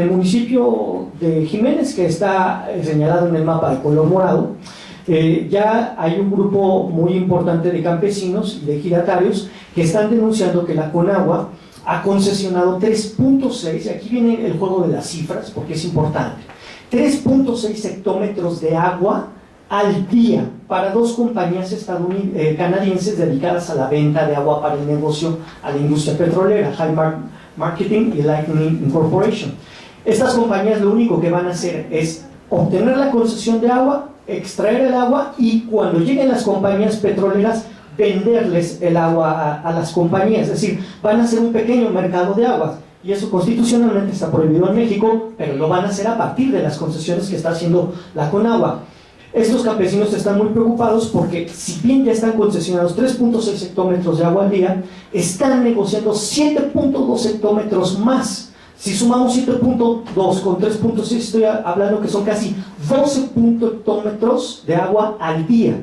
el municipio de Jiménez, que está señalado en el mapa de color morado, ya hay un grupo muy importante de campesinos y de ejidatarios que están denunciando que la Conagua ha concesionado 3.6, y aquí viene el juego de las cifras porque es importante, 3.6 hectómetros de agua al día para dos compañías canadienses dedicadas a la venta de agua para el negocio a la industria petrolera, Highmark Marketing y Lightning Incorporation. Estas compañías lo único que van a hacer es obtener la concesión de agua, extraer el agua, y cuando lleguen las compañías petroleras venderles el agua a las compañías, es decir, van a hacer un pequeño mercado de aguas, y eso constitucionalmente está prohibido en México, pero lo van a hacer a partir de las concesiones que está haciendo la Conagua. Estos campesinos están muy preocupados porque, si bien ya están concesionados 3.6 hectómetros de agua al día, están negociando 7.2 hectómetros más. Si sumamos 7.2 con 3.6, estoy hablando que son casi 12 hectómetros de agua al día.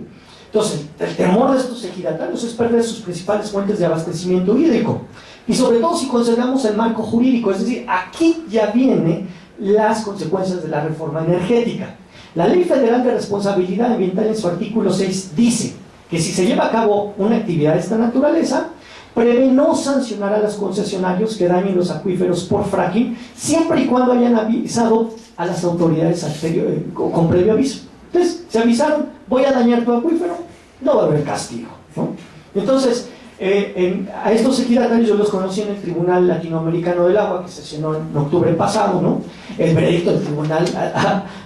Entonces, el temor de estos ejidatarios es perder sus principales fuentes de abastecimiento hídrico. Y sobre todo si consideramos el marco jurídico, es decir, aquí ya vienen las consecuencias de la reforma energética. La Ley Federal de Responsabilidad Ambiental, en su artículo 6, dice que si se lleva a cabo una actividad de esta naturaleza, prevé no sancionar a los concesionarios que dañen los acuíferos por fracking, siempre y cuando hayan avisado a las autoridades con previo aviso. Entonces, se avisaron, voy a dañar tu acuífero, no va a haber castigo, ¿no? Entonces, a estos ejidatarios yo los conocí en el Tribunal Latinoamericano del Agua, que sesionó en octubre pasado, ¿no? El veredicto del Tribunal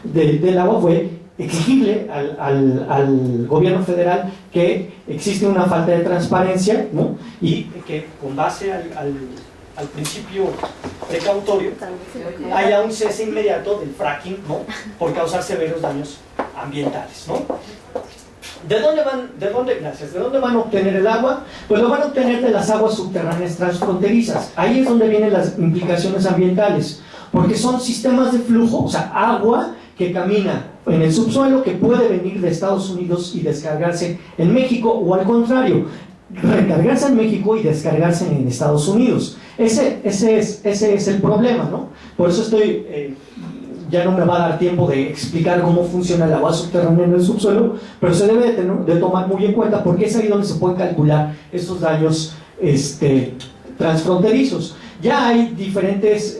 del Agua fue exigirle al gobierno federal que existe una falta de transparencia, ¿no? Y que con base al principio precautorio haya un cese inmediato del fracking, ¿no? Por causar severos daños ambientales, ¿no? ¿De dónde van a obtener el agua? Pues lo van a obtener de las aguas subterráneas transfronterizas. Ahí es donde vienen las implicaciones ambientales, porque son sistemas de flujo, o sea, agua que camina en el subsuelo, que puede venir de Estados Unidos y descargarse en México, o al contrario, recargarse en México y descargarse en Estados Unidos. Ese es el problema, ¿no? Por eso ya no me va a dar tiempo de explicar cómo funciona el agua subterránea en el subsuelo, pero se debe de tomar muy en cuenta, porque es ahí donde se pueden calcular estos daños transfronterizos. Ya hay diferentes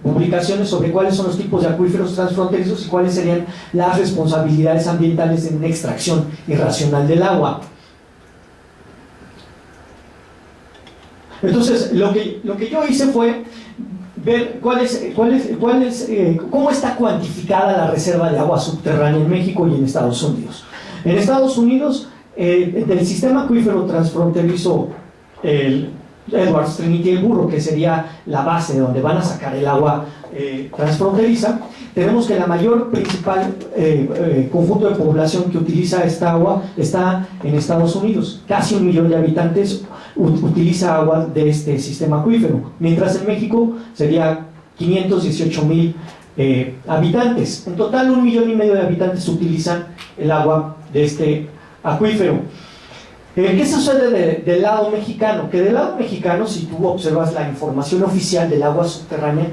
publicaciones sobre cuáles son los tipos de acuíferos transfronterizos y cuáles serían las responsabilidades ambientales en una extracción irracional del agua. Entonces, lo que yo hice fue ver cómo está cuantificada la reserva de agua subterránea en México y en Estados Unidos. En Estados Unidos, del sistema acuífero transfronterizo Edwards, Trinity y el Burro, que sería la base de donde van a sacar el agua transfronteriza, tenemos que la mayor principal conjunto de población que utiliza esta agua está en Estados Unidos. Casi 1 millón de habitantes utiliza agua de este sistema acuífero, mientras en México sería 518,000 habitantes. En total 1,5 millones de habitantes utilizan el agua de este acuífero. ¿Qué sucede del lado mexicano? Que del lado mexicano, si tú observas la información oficial del agua subterránea,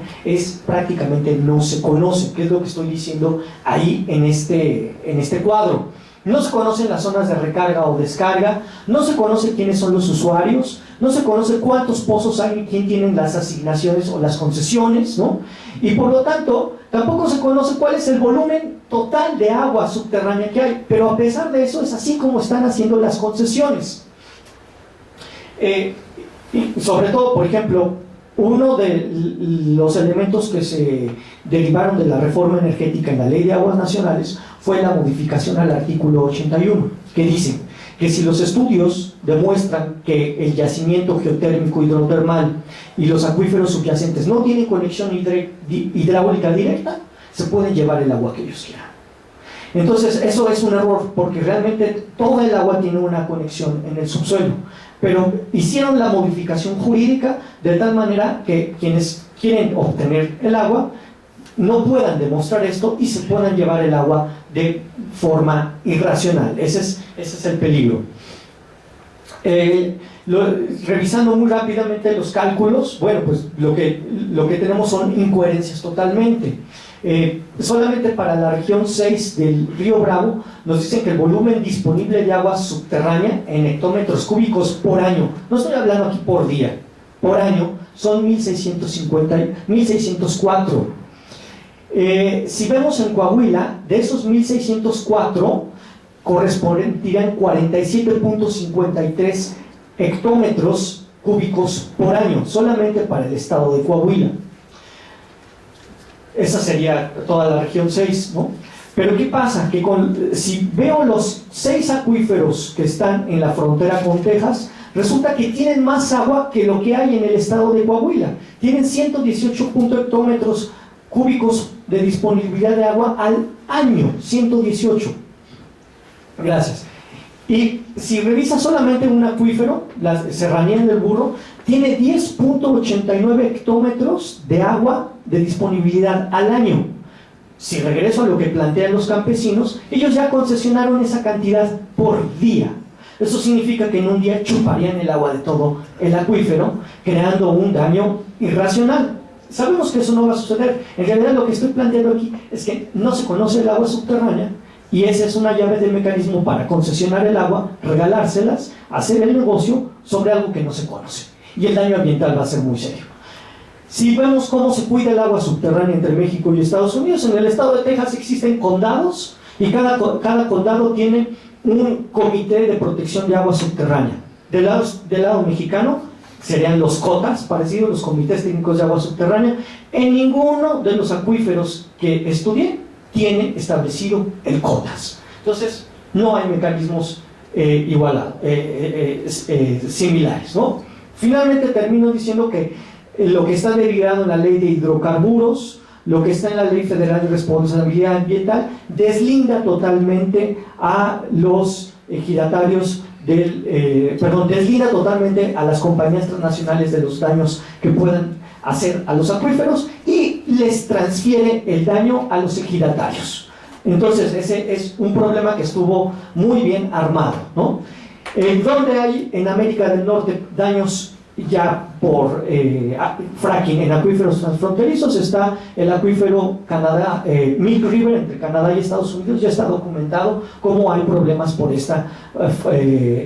prácticamente no se conoce, que es lo que estoy diciendo ahí en este cuadro. No se conocen las zonas de recarga o descarga, no se conoce quiénes son los usuarios, no se conoce cuántos pozos hay, quién tienen las asignaciones o las concesiones, ¿no? Y por lo tanto, tampoco se conoce cuál es el volumen total de agua subterránea que hay, pero a pesar de eso es así como están haciendo las concesiones. Y sobre todo, por ejemplo, uno de los elementos que se derivaron de la reforma energética en la Ley de Aguas Nacionales fue la modificación al artículo 81, que dice que si los estudios demuestran que el yacimiento geotérmico hidrotermal y los acuíferos subyacentes no tienen conexión hidráulica directa, se pueden llevar el agua que ellos quieran. Entonces eso es un error, porque realmente toda el agua tiene una conexión en el subsuelo, pero hicieron la modificación jurídica de tal manera que quienes quieren obtener el agua no puedan demostrar esto y se puedan llevar el agua de forma irracional. Ese es el peligro. Revisando muy rápidamente los cálculos, bueno, pues lo que tenemos son incoherencias totalmente. Solamente para la región 6 del río Bravo nos dicen que el volumen disponible de agua subterránea en hectómetros cúbicos por año, no estoy hablando aquí por día, por año, son 1,604. Si vemos en Coahuila, de esos 1,604 corresponderían 47,53 hectómetros cúbicos por año, solamente para el estado de Coahuila. Esa sería toda la región 6, ¿no? Pero ¿qué pasa? Que si veo los 6 acuíferos que están en la frontera con Texas, resulta que tienen más agua que lo que hay en el estado de Coahuila. Tienen 118 hectómetros cúbicos de disponibilidad de agua al año, 118. Gracias. Y si revisas solamente un acuífero, la Serranía del Burro, tiene 10,89 hectómetros de agua de disponibilidad al año. Si regreso a lo que plantean los campesinos, ellos ya concesionaron esa cantidad por día. Eso significa que en un día chuparían el agua de todo el acuífero, creando un daño irracional. Sabemos que eso no va a suceder. En realidad lo que estoy planteando aquí es que no se conoce el agua subterránea, y esa es una llave del mecanismo para concesionar el agua, regalárselas, hacer el negocio sobre algo que no se conoce. Y el daño ambiental va a ser muy serio. Si vemos cómo se cuida el agua subterránea entre México y Estados Unidos, en el estado de Texas existen condados, y cada condado tiene un comité de protección de agua subterránea. Del lado mexicano serían los COTAS, parecidos, los comités técnicos de agua subterránea. En ninguno de los acuíferos que estudié tiene establecido el COTAS. Entonces no hay mecanismos similares, ¿no? Finalmente termino diciendo que lo que está derivado en la ley de hidrocarburos, lo que está en la Ley Federal de Responsabilidad Ambiental, deslinda totalmente a los ejidatarios deslinda totalmente a las compañías transnacionales de los daños que puedan hacer a los acuíferos y les transfiere el daño a los ejidatarios. Entonces ese es un problema que estuvo muy bien armado, ¿no? Donde hay en América del Norte daños ya por fracking en acuíferos transfronterizos, está el acuífero Milk River entre Canadá y Estados Unidos. Ya está documentado cómo hay problemas por esta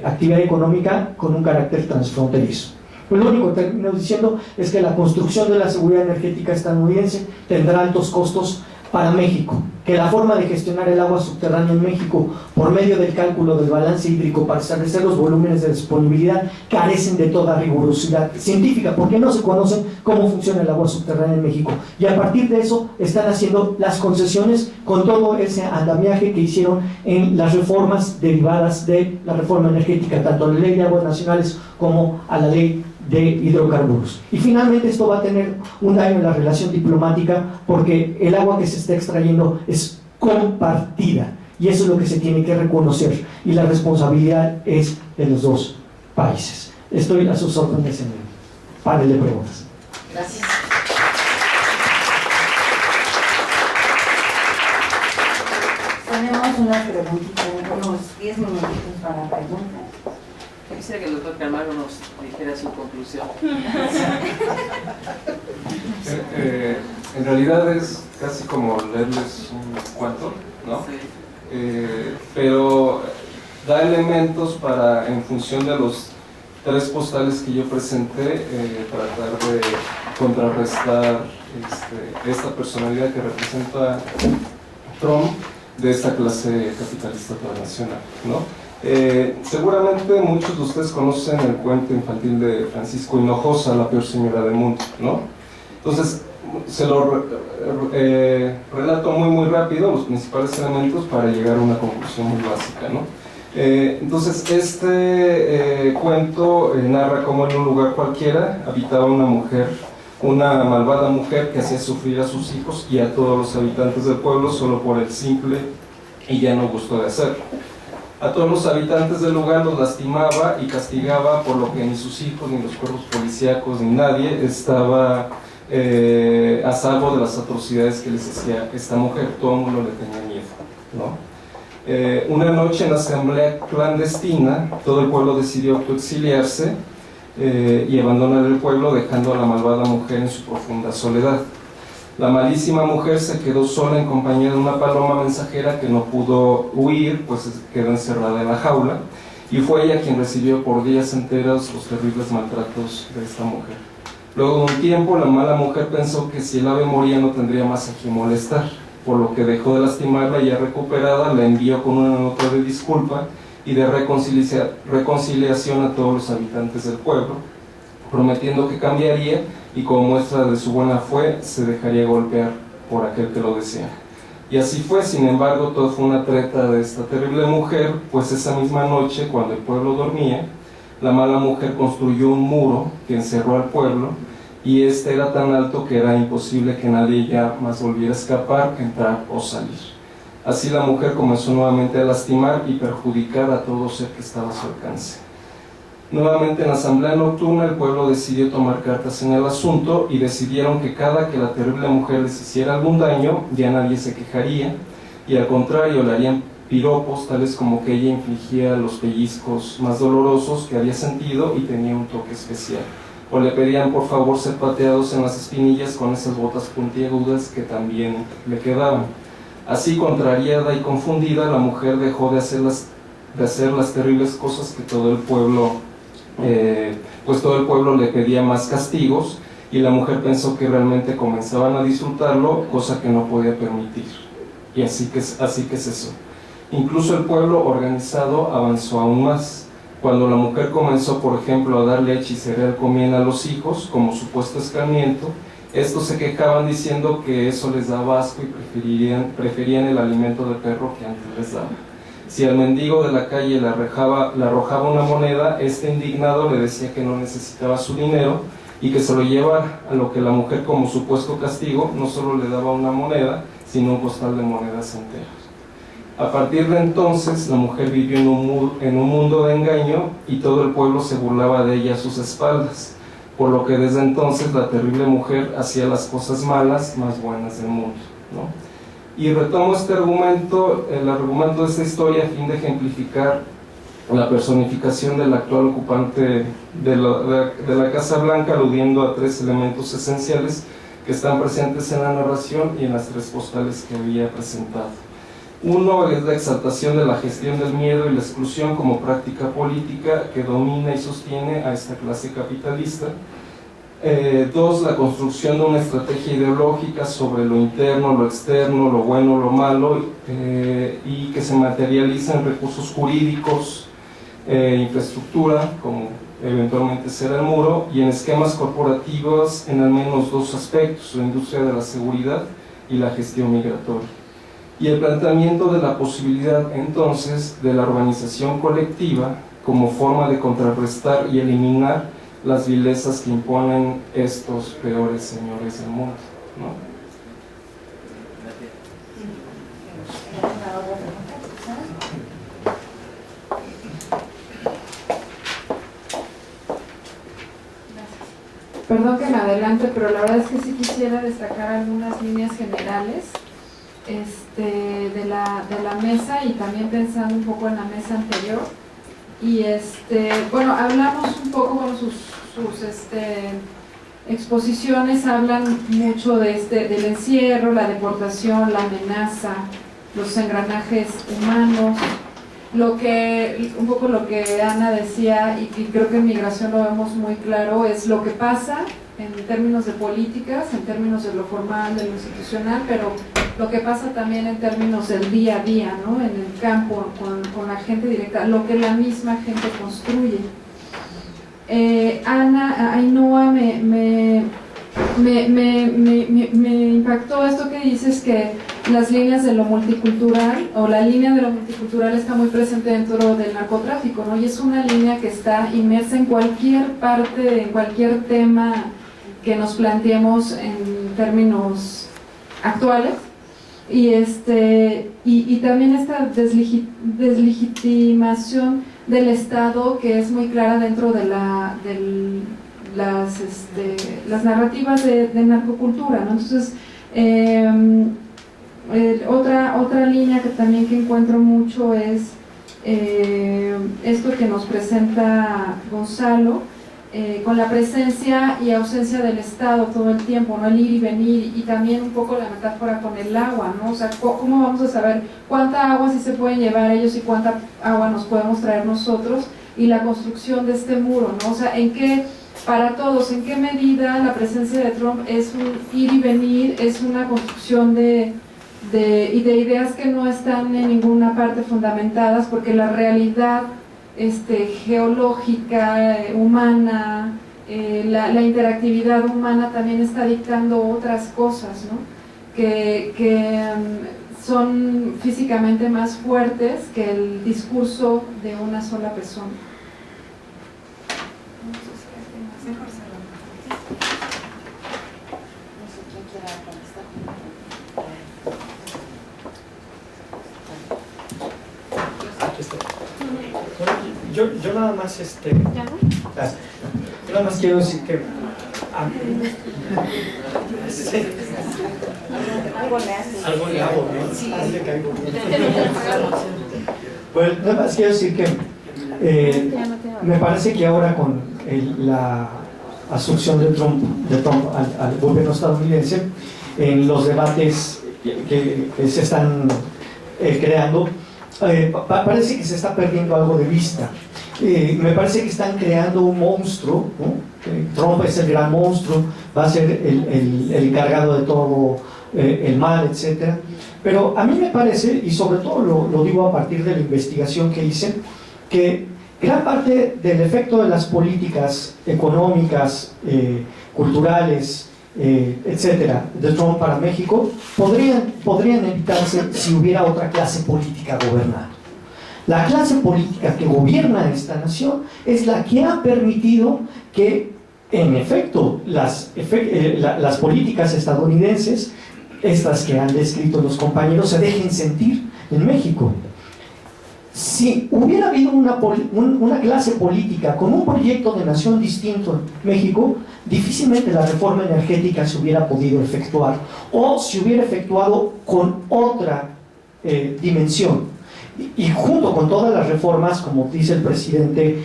actividad económica con un carácter transfronterizo. Pues lo único que termino diciendo es que la construcción de la seguridad energética estadounidense tendrá altos costos para México, que la forma de gestionar el agua subterránea en México por medio del cálculo del balance hídrico para establecer los volúmenes de disponibilidad carecen de toda rigurosidad científica, porque no se conocen cómo funciona el agua subterránea en México, y a partir de eso están haciendo las concesiones con todo ese andamiaje que hicieron en las reformas derivadas de la reforma energética, tanto a la Ley de Aguas Nacionales como a la Ley de hidrocarburos. Y finalmente esto va a tener un daño en la relación diplomática porque el agua que se está extrayendo es compartida y eso es lo que se tiene que reconocer y la responsabilidad es de los dos países. Estoy a sus órdenes en el panel de preguntas. Gracias. Tenemos unas preguntitas, unos 10 minutitos para preguntas. Yo quisiera que el doctor Camargo nos dijera su conclusión. En realidad es casi como leerles un cuento, ¿no? Sí. Pero da elementos para, en función de los 3 postales que yo presenté, tratar de contrarrestar esta personalidad que representa Trump de esta clase capitalista transnacional, ¿no? Seguramente muchos de ustedes conocen el cuento infantil de Francisco Hinojosa, La peor señora del mundo, ¿no? Entonces, se lo relato muy rápido, los principales elementos, para llegar a una conclusión muy básica, ¿no? Entonces, este cuento narra cómo en un lugar cualquiera habitaba una mujer, una malvada mujer que hacía sufrir a sus hijos y a todos los habitantes del pueblo solo por el simple y llano gusto de hacerlo. A todos los habitantes del lugar los lastimaba y castigaba, por lo que ni sus hijos, ni los cuerpos policíacos, ni nadie estaba a salvo de las atrocidades que les hacía esta mujer. Todo el mundo le tenía miedo, ¿no? Una noche en la asamblea clandestina, todo el pueblo decidió autoexiliarse y abandonar el pueblo, dejando a la malvada mujer en su profunda soledad. La malísima mujer se quedó sola en compañía de una paloma mensajera que no pudo huir, pues quedó encerrada en la jaula, y fue ella quien recibió por días enteros los terribles maltratos de esta mujer. Luego de un tiempo, la mala mujer pensó que si el ave moría no tendría más a quien molestar, por lo que dejó de lastimarla y ya recuperada la envió con una nota de disculpa y de reconciliación a todos los habitantes del pueblo, prometiendo que cambiaría y como muestra de su buena fe se dejaría golpear por aquel que lo desea. Y así fue. Sin embargo, todo fue una treta de esta terrible mujer, pues esa misma noche, cuando el pueblo dormía, la mala mujer construyó un muro que encerró al pueblo, y este era tan alto que era imposible que nadie ya más volviera a escapar, entrar o salir. Así la mujer comenzó nuevamente a lastimar y perjudicar a todo ser que estaba a su alcance. Nuevamente en la asamblea nocturna el pueblo decidió tomar cartas en el asunto y decidieron que cada que la terrible mujer les hiciera algún daño ya nadie se quejaría, y al contrario le harían piropos tales como que ella infligía los pellizcos más dolorosos que había sentido y tenía un toque especial, o le pedían por favor ser pateados en las espinillas con esas botas puntiagudas que también le quedaban. Así, contrariada y confundida, la mujer dejó de hacer las terribles cosas que todo el pueblo le pedía más castigos, y la mujer pensó que realmente comenzaban a disfrutarlo, cosa que no podía permitir, y así que cesó. Incluso el pueblo organizado avanzó aún más. Cuando la mujer comenzó, por ejemplo, a dar leche y cereal comían a los hijos como supuesto escarmiento, estos se quejaban diciendo que eso les daba asco y preferían el alimento de perro que antes les daba. Si al mendigo de la calle le arrojaba una moneda, este indignado le decía que no necesitaba su dinero y que se lo llevara, a lo que la mujer, como supuesto castigo, no solo le daba una moneda, sino un costal de monedas enteras. A partir de entonces, la mujer vivió en un mundo de engaño y todo el pueblo se burlaba de ella a sus espaldas, por lo que desde entonces la terrible mujer hacía las cosas malas más buenas del mundo, ¿no? Y retomo este argumento, el argumento de esta historia, a fin de ejemplificar la personificación del actual ocupante de la Casa Blanca, aludiendo a 3 elementos esenciales que están presentes en la narración y en las 3 postales que había presentado. Uno es la exaltación de la gestión del miedo y la exclusión como práctica política que domina y sostiene a esta clase capitalista. 2, la construcción de una estrategia ideológica sobre lo interno, lo externo, lo bueno, lo malo, y que se materializa en recursos jurídicos, infraestructura, como eventualmente será el muro, y en esquemas corporativos en al menos 2 aspectos: la industria de la seguridad y la gestión migratoria. Y el planteamiento de la posibilidad entonces de la urbanización colectiva como forma de contrarrestar y eliminar las vilezas que imponen estos peores señores del mundo, ¿no? Perdón que me adelante, pero la verdad es que sí quisiera destacar algunas líneas generales de la mesa y también pensando un poco en la mesa anterior. Y bueno, hablamos un poco con sus exposiciones, hablan mucho del encierro, la deportación, la amenaza, los engranajes humanos. Un poco lo que Ana decía, y creo que en migración lo vemos muy claro, es lo que pasa en términos de políticas, en términos de lo formal, de lo institucional, pero lo que pasa también en términos del día a día, ¿no? En el campo, con la gente directa, lo que la misma gente construye. Ainhoa, me impactó esto que dices, que las líneas de lo multicultural, o la línea de lo multicultural está muy presente dentro del narcotráfico, ¿no? Y es una línea que está inmersa en cualquier parte, en cualquier tema que nos planteemos en términos actuales. Y también esta deslegitimación del Estado, que es muy clara dentro de las narrativas de narcocultura, ¿no? Entonces, otra línea que también que encuentro mucho es esto que nos presenta Gonzalo, con la presencia y ausencia del Estado todo el tiempo, ¿no? El ir y venir, y también un poco la metáfora con el agua, ¿no? O sea, ¿cómo vamos a saber cuánta agua sí se pueden llevar ellos y cuánta agua nos podemos traer nosotros? Y la construcción de este muro, ¿no? O sea, para todos, ¿en qué medida la presencia de Trump es un ir y venir, es una construcción de ideas que no están en ninguna parte fundamentadas, porque la realidad geológica, humana, la interactividad humana también está dictando otras cosas, ¿no? que son físicamente más fuertes que el discurso de una sola persona. Yo nada más yo nada más quiero decir que sí. Algo le hago, ¿no? Sí. Le caigo. Pues nada más quiero decir que me parece que ahora con la asunción de Trump al gobierno estadounidense, en los debates que se están creando, parece que se está perdiendo algo de vista. Me parece que están creando un monstruo, ¿no? Trump es el gran monstruo, va a ser el encargado de todo el mal, etc. Pero a mí me parece, y sobre todo lo digo a partir de la investigación que hice, que gran parte del efecto de las políticas económicas, culturales, etcétera, de Trump para México podrían evitarse si hubiera otra clase política gobernando. La clase política que gobierna esta nación es la que ha permitido que, en efecto, las políticas estadounidenses, estas que han descrito los compañeros, se dejen sentir en México. Si hubiera habido una clase política con un proyecto de nación distinto en México, difícilmente la reforma energética se hubiera podido efectuar, o se hubiera efectuado con otra dimensión. Y junto con todas las reformas, como dice el presidente,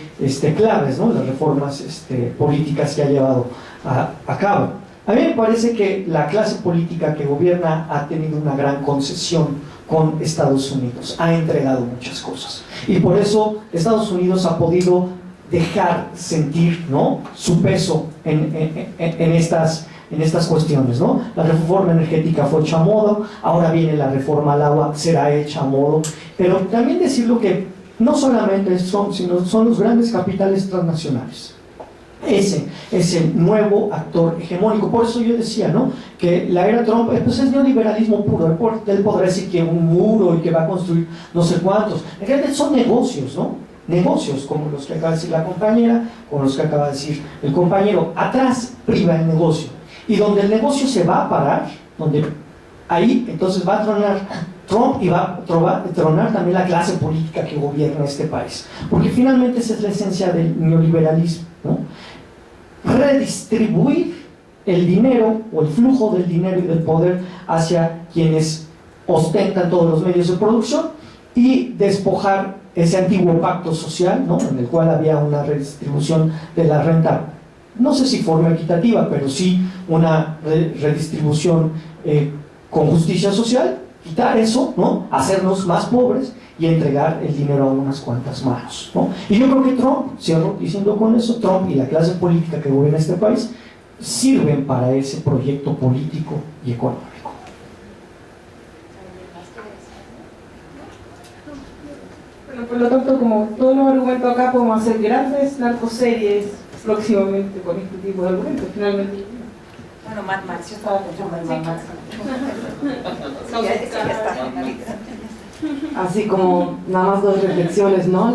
claves, ¿no? Las reformas políticas que ha llevado a cabo. A mí me parece que la clase política que gobierna ha tenido una gran concesión con Estados Unidos, ha entregado muchas cosas, y por eso Estados Unidos ha podido dejar sentir, ¿no?, su peso en estas cuestiones, ¿no? La reforma energética fue hecha a modo, ahora viene la reforma al agua, será hecha a modo, pero también decirlo que no solamente son los grandes capitales transnacionales. Ese es el nuevo actor hegemónico. Por eso yo decía, ¿no?, que la era Trump pues es neoliberalismo puro. Él podrá decir que un muro y que va a construir no sé cuántos. En realidad son negocios, ¿no? negocios, como los que acaba de decir la compañera, como los que acaba de decir el compañero. Atrás priva el negocio, y donde el negocio se va a parar, donde ahí entonces va a tronar Trump y va a tronar también la clase política que gobierna este país, porque finalmente esa es la esencia del neoliberalismo, ¿no? Redistribuir el dinero o el flujo del dinero y del poder hacia quienes ostentan todos los medios de producción y despojar ese antiguo pacto social, ¿no?, en el cual había una redistribución de la renta, no sé si forma equitativa, pero sí una redistribución con justicia social, quitar eso, ¿no?, hacernos más pobres y entregar el dinero a unas cuantas manos, ¿no? Y yo creo que Trump, cierro diciendo con eso, Trump y la clase política que gobierna este país sirven para ese proyecto político y económico. Bueno, por lo tanto, como todos los argumentos acá, podemos hacer grandes narcoseries próximamente con este tipo de argumentos, finalmente. Bueno, Mad Max, yo estaba pensando en Mad Max. Sí, ya está. Así como nada más dos reflexiones, ¿no?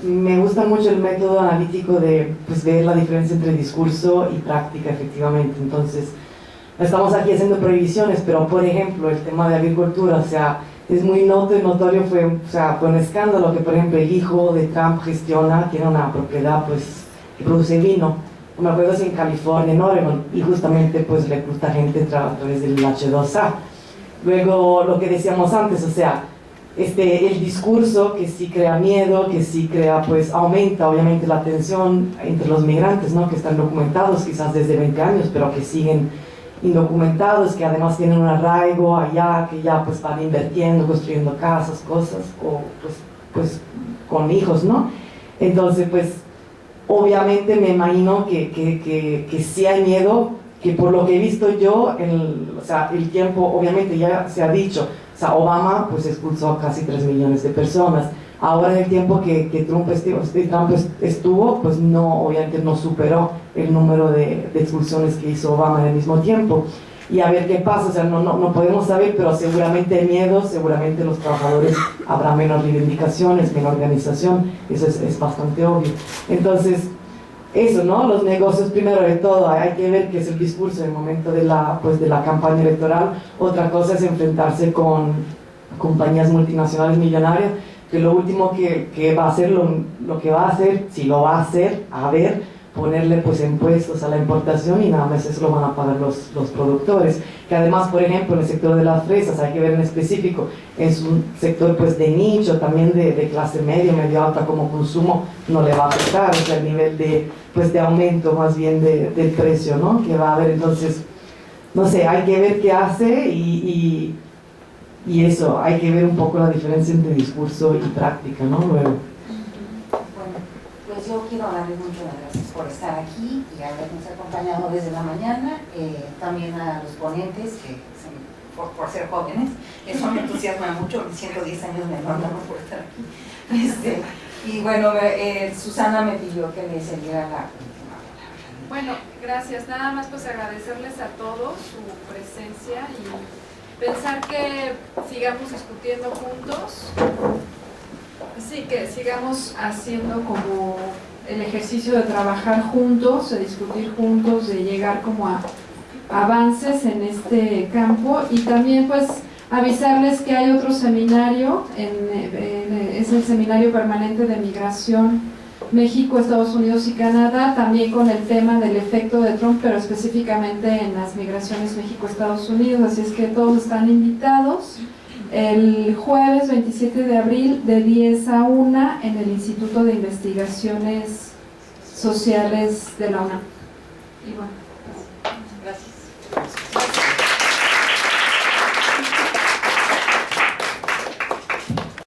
Me gusta mucho el método analítico de pues, ver la diferencia entre discurso y práctica, efectivamente. Entonces, estamos aquí haciendo prohibiciones, pero por ejemplo, el tema de agricultura, o sea, es muy notorio, fue un escándalo que, por ejemplo, el hijo de Trump tiene una propiedad pues, que produce vino, no me acuerdo si en California, en Oregon, y justamente pues recluta gente a través del H2A. Luego, lo que decíamos antes, o sea, el discurso que sí crea miedo, que sí crea, pues aumenta obviamente la tensión entre los migrantes, ¿no?, que están documentados quizás desde 20 años, pero que siguen indocumentados, que además tienen un arraigo allá, que ya pues van invirtiendo, construyendo casas, cosas, o pues con hijos, ¿no? Entonces, pues obviamente me imagino que sí hay miedo, que por lo que he visto yo, el tiempo, obviamente ya se ha dicho, o sea, Obama pues expulsó a casi 3 millones de personas. Ahora en el tiempo que Trump estuvo, pues no, obviamente no superó el número de expulsiones que hizo Obama en el mismo tiempo. Y a ver qué pasa, o sea, no podemos saber, pero seguramente hay miedo, seguramente los trabajadores habrá menos reivindicaciones, menos organización, eso es bastante obvio. Entonces, eso, ¿no? Los negocios, primero de todo, hay que ver qué es el discurso en el momento de la campaña electoral. Otra cosa es enfrentarse con compañías multinacionales millonarias, que lo último que va a hacer, lo que va a hacer, si lo va a hacer, ponerle pues impuestos a la importación y nada más eso lo van a pagar los productores. Que además, por ejemplo, en el sector de las fresas, hay que ver en específico, es un sector pues de nicho, también de clase media, medio alta como consumo, no le va a afectar, o sea, el nivel de aumento más bien del precio, ¿no?, que va a haber. Entonces, no sé, hay que ver qué hace y eso, hay que ver un poco la diferencia entre discurso y práctica, ¿no? Luego. Bueno, pues yo quiero darles muchas gracias por estar aquí y habernos acompañado desde la mañana, también a los ponentes, que por ser jóvenes, eso me entusiasma mucho, 110 años menor por estar aquí. Y bueno, Susana me pidió que le cediera la última palabra. Bueno, gracias. Nada más pues agradecerles a todos su presencia y pensar que sigamos discutiendo juntos, sí, que sigamos haciendo como el ejercicio de trabajar juntos, de discutir juntos, de llegar como a avances en este campo y también pues avisarles que hay otro seminario, es el seminario permanente de migración México, Estados Unidos y Canadá, también con el tema del efecto de Trump, pero específicamente en las migraciones México-Estados Unidos, así es que todos están invitados el jueves 27 de abril de 10 a 1 en el Instituto de Investigaciones Sociales de la UNAM. Y bueno, gracias.